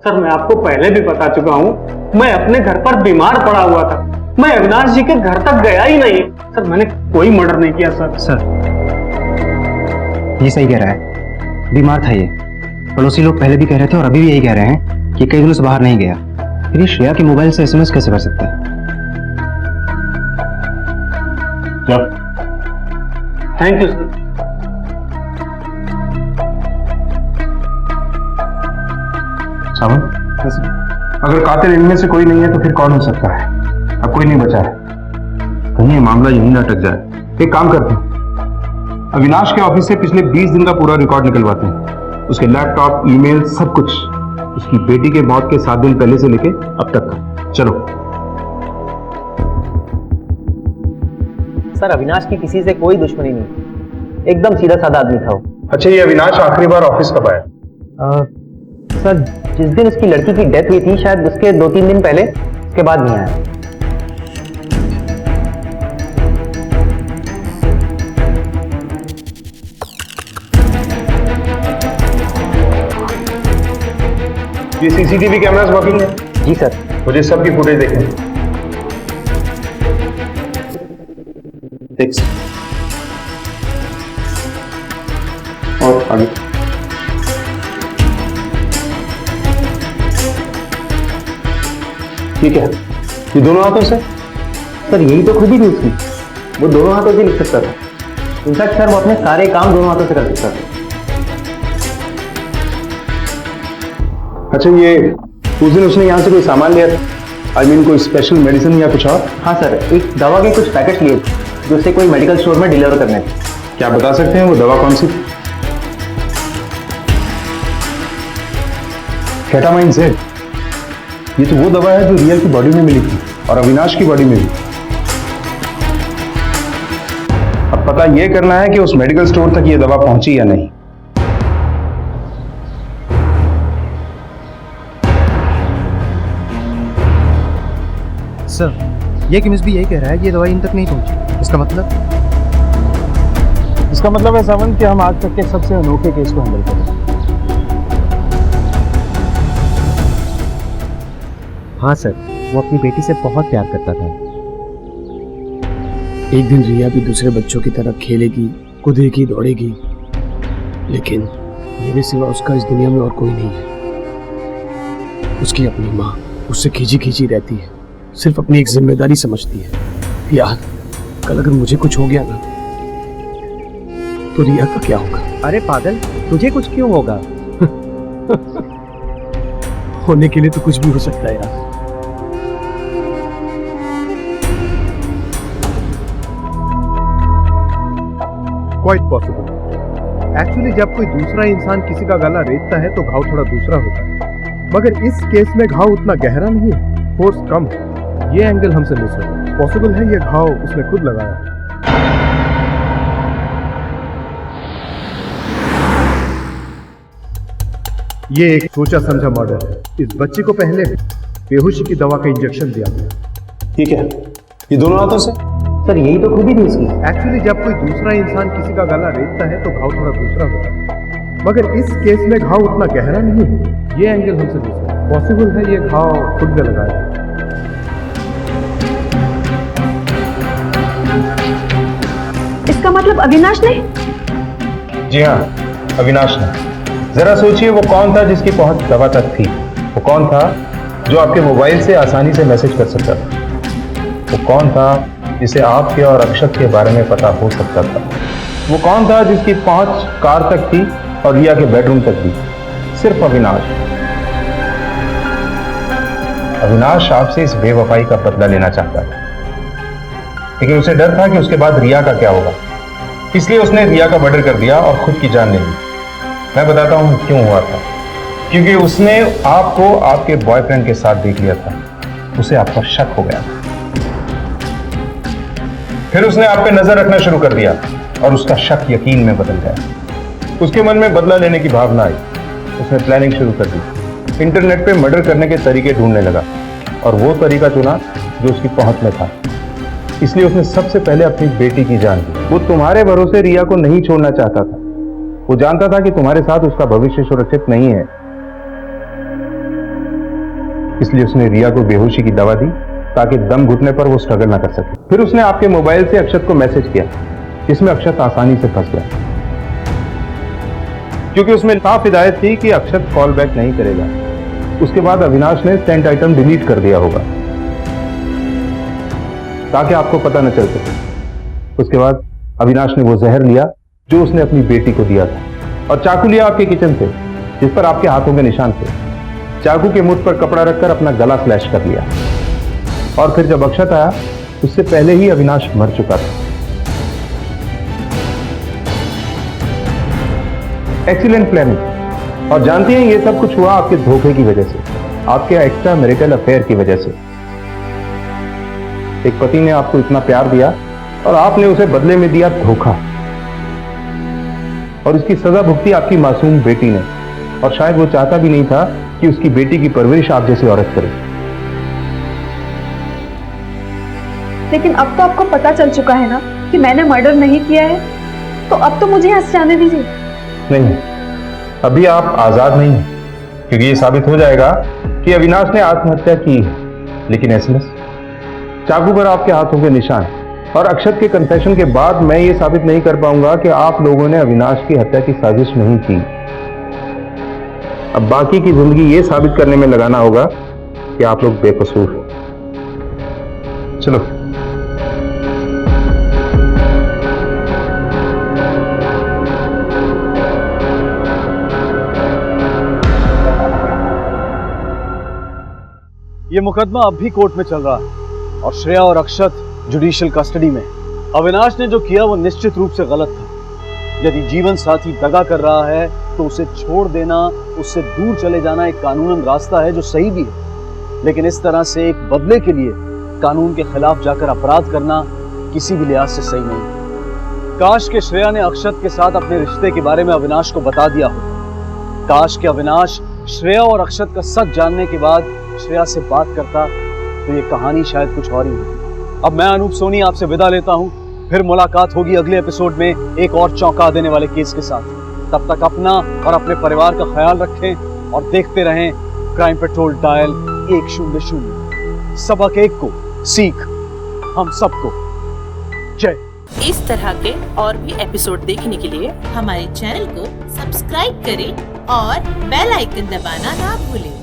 सर, मैं आपको पहले भी बता चुका हूँ, मैं अपने घर पर बीमार पड़ा हुआ था। मैं अविनाश जी के घर तक गया ही नहीं। सर, मैंने कोई मर्डर नहीं किया सर। सर, ये सही कह रहा है, बीमार था ये। पड़ोसी लोग पहले भी कह रहे थे और अभी भी यही कह रहे हैं कि कई दिनों से बाहर नहीं गया। फिर ये श्रेया के मोबाइल से एसएमएस कैसे कर सकता है? Thank you sir. सावंत, अगर कातिल इनमें से कोई नहीं है तो फिर कौन हो सकता है? अब कोई नहीं बचा है। कहीं ये मामला यहीं ना अटक जाए। एक काम करते हैं, अविनाश के ऑफिस से पिछले 20 दिन का पूरा रिकॉर्ड निकलवाते हैं। उसके लैपटॉप, ईमेल, सब कुछ। उसकी बेटी के मौत के 7 दिन पहले से लेके अब तक का। चलो। सर, अविनाश की किसी से कोई दुश्मनी नहीं, एकदम सीधा साधा आदमी था वो। अच्छा, ये अविनाश आखिरी बार ऑफिस कब आया? सर, जिस दिन उसकी लड़की की डेथ हुई थी, शायद उसके 2-3 दिन पहले, उसके बाद नहीं आया। ये सीसीटीवी कैमरास वर्किंग है? जी सर। मुझे सबकी फुटेज देखनी है। और आगे। ठीक है, ये दोनों हाथों से? सर, यही तो खूबी थी उसकी। वो दोनों हाथों से लिख सकता था। इनफैक्ट सर वो अपने सारे काम दोनों हाथों से कर सकता था। अच्छा, ये उस दिन उसने यहाँ से कोई सामान लिया था? आई मीन कोई स्पेशल मेडिसिन या कुछ और? हाँ सर, एक दवा के कुछ पैकेट लिए थे जो उसे कोई मेडिकल स्टोर में डिलीवर करने थे। क्या बता सकते हैं वो दवा कौन सी? Ketamine Z. ये तो वो दवा है जो रिया की बॉडी में मिली थी और अविनाश की बॉडी में भी। अब पता ये करना है कि उस मेडिकल स्टोर तक ये दवा पहुंची या नहीं। सर, ये केमिस्ट भी यही कह रहा है कि ये दवाई इन तक नहीं पहुंची। इसका मतलब है सावन कि हम आज तक के सबसे अनोखे केस को हैंडल करें। हाँ सर, वो अपनी बेटी से बहुत प्यार करता था। एक दिन रिया भी दूसरे बच्चों की तरह खेलेगी, कूदेगी, दौड़ेगी, लेकिन मेरे सिवा उसका इस दुनिया में और कोई नहीं है। उसकी अपनी माँ उससे खींची खींची रहती है, सिर्फ अपनी एक जिम्मेदारी समझती है। यार, कल अगर मुझे कुछ हो गया ना तो रिया का क्या होगा? अरे पागल, तुझे कुछ क्यों होगा? होने के लिए तो कुछ भी हो सकता है यार। Quite possible. एक्चुअली जब कोई दूसरा इंसान किसी का गला रेतता है तो घाव थोड़ा दूसरा होता है, मगर इस केस में घाव उतना गहरा नहीं है, फोर्स कम है। ये एंगल हमसे मिस होगा। पॉसिबल है ये घाव उसने खुद लगाया है। ये एक सोचा समझा मर्डर है। इस बच्चे को पहले बेहोशी की दवा का इंजेक्शन दिया गया। ठीक है, ये दोनों हाथों से? सर यही तो खूबी थी इसकी। एक्चुअली जब कोई दूसरा इंसान किसी का गला रेतता है तो घाव थोड़ा दूसरा होता है, मगर इस केस में घाव उतना गहरा नहीं है। ये एंगल हमसे मिस है। पॉसिबल है ये घाव खुद ने लगाया। इसका मतलब अविनाश ने? जी हाँ, अविनाश ने। जरा सोचिए वो कौन था जिसकी पहुंच दवा तक थी? वो कौन था जो आपके मोबाइल से आसानी से मैसेज कर सकता था? वो कौन था जिसे आपके और अक्षत के बारे में पता हो सकता था? वो कौन था जिसकी पहुंच कार तक थी और रिया के बेडरूम तक भी? सिर्फ अविनाश। अविनाश आपसे इस बेवफाई का बदला लेना चाहता था, लेकिन उसे डर था कि उसके बाद रिया का क्या होगा, इसलिए उसने रिया का मर्डर कर दिया और खुद की जान ले ली। मैं बताता हूं क्यों हुआ था। क्योंकि उसने आपको आपके बॉयफ्रेंड के साथ देख लिया था, उसे आप पर शक हो गया। फिर उसने आप पे नजर रखना शुरू कर दिया और उसका शक यकीन में बदल गया। उसके मन में बदला लेने की भावना आई। उसने प्लानिंग शुरू कर दी। इंटरनेट पे मर्डर करने के तरीके ढूंढने लगा और वो तरीका चुना जो उसकी पहुंच में था। इसलिए उसने सबसे पहले अपनी बेटी की जान दी। वो तुम्हारे भरोसे रिया को नहीं छोड़ना चाहता था। वो जानता था कि तुम्हारे साथ उसका भविष्य सुरक्षित नहीं है, इसलिए उसने रिया को बेहोशी की दवा दी ताकि दम घुटने पर वो स्ट्रगल ना कर सके। फिर उसने आपके मोबाइल से अक्षत को मैसेज किया, जिसमें अक्षत आसानी से फंस गया, क्योंकि उसमें साफ हिदायत थी कि अक्षत कॉल बैक नहीं करेगा। उसके बाद अविनाश ने सेंट आइटम डिलीट कर दिया होगा ताकि आपको पता न चल सके। उसके बाद अविनाश ने वो जहर लिया जो उसने अपनी बेटी को दिया था, और चाकू लिया आपके किचन से जिस पर आपके हाथों के निशान थे। चाकू के मुठ पर कपड़ा रखकर अपना गला स्लैश कर लिया, और फिर जब अक्षत आया उससे पहले ही अविनाश मर चुका था। Excellent planning. और जानती हैं ये सब कुछ हुआ आपके धोखे की वजह से, आपके एक्स्ट्रा मैरिटल अफेयर की वजह से। एक पति ने आपको इतना प्यार दिया और आपने उसे बदले में दिया धोखा, और इसकी सजा भुगती आपकी मासूम बेटी ने। और शायद वो चाहता भी नहीं था कि उसकी बेटी की परवरिश आप जैसी औरत करे। लेकिन अब तो आपको पता चल चुका है ना कि मैंने मर्डर नहीं किया है, तो अब तो मुझे यहाँ से जाने दीजिए। नहीं, अभी आप आजाद नहीं हैं, क्योंकि ये साबित हो जाएगा कि अविनाश ने आत्महत्या की है। लेकिन एसएमएस, चाकू पर आपके हाथों के निशान और अक्षत के कन्फेशन के बाद मैं ये साबित नहीं कर पाऊंगा कि आप लोगों ने अविनाश की हत्या की साजिश नहीं की। अब बाकी की जिंदगी ये साबित करने में लगाना होगा कि आप लोग बेकसूर हो। चलो। ये मुकदमा अब भी कोर्ट में चल रहा है और श्रेया और अक्षत जुडिशियल कस्टडी में। अविनाश ने जो किया वो निश्चित रूप से गलत था। यदि जीवन साथी दगा कर रहा है तो उसे छोड़ देना, उससे दूर चले जाना एक कानूनन रास्ता है जो सही भी है, लेकिन इस तरह से एक बदले के लिए कानून के खिलाफ जाकर अपराध करना किसी भी लिहाज से सही नहीं। काश के श्रेया ने अक्षत के साथ अपने रिश्ते के बारे में अविनाश को बता दिया होता। काश के अविनाश श्रेया और अक्षत का सच जानने के बाद श्रेया से बात करता तो ये कहानी शायद कुछ और ही होती। अब मैं अनूप सोनी आपसे विदा लेता हूँ। फिर मुलाकात होगी अगले एपिसोड में एक और चौंका देने वाले केस के साथ। तब तक अपना और अपने परिवार का ख्याल रखें और देखते रहें क्राइम पेट्रोल डायल 100। सबक एक को सीख हम सबको। जय। इस तरह के और भी एपिसोड देखने के लिए हमारे चैनल को सब्सक्राइब करें और बेल आइकन दबाना ना भूलें।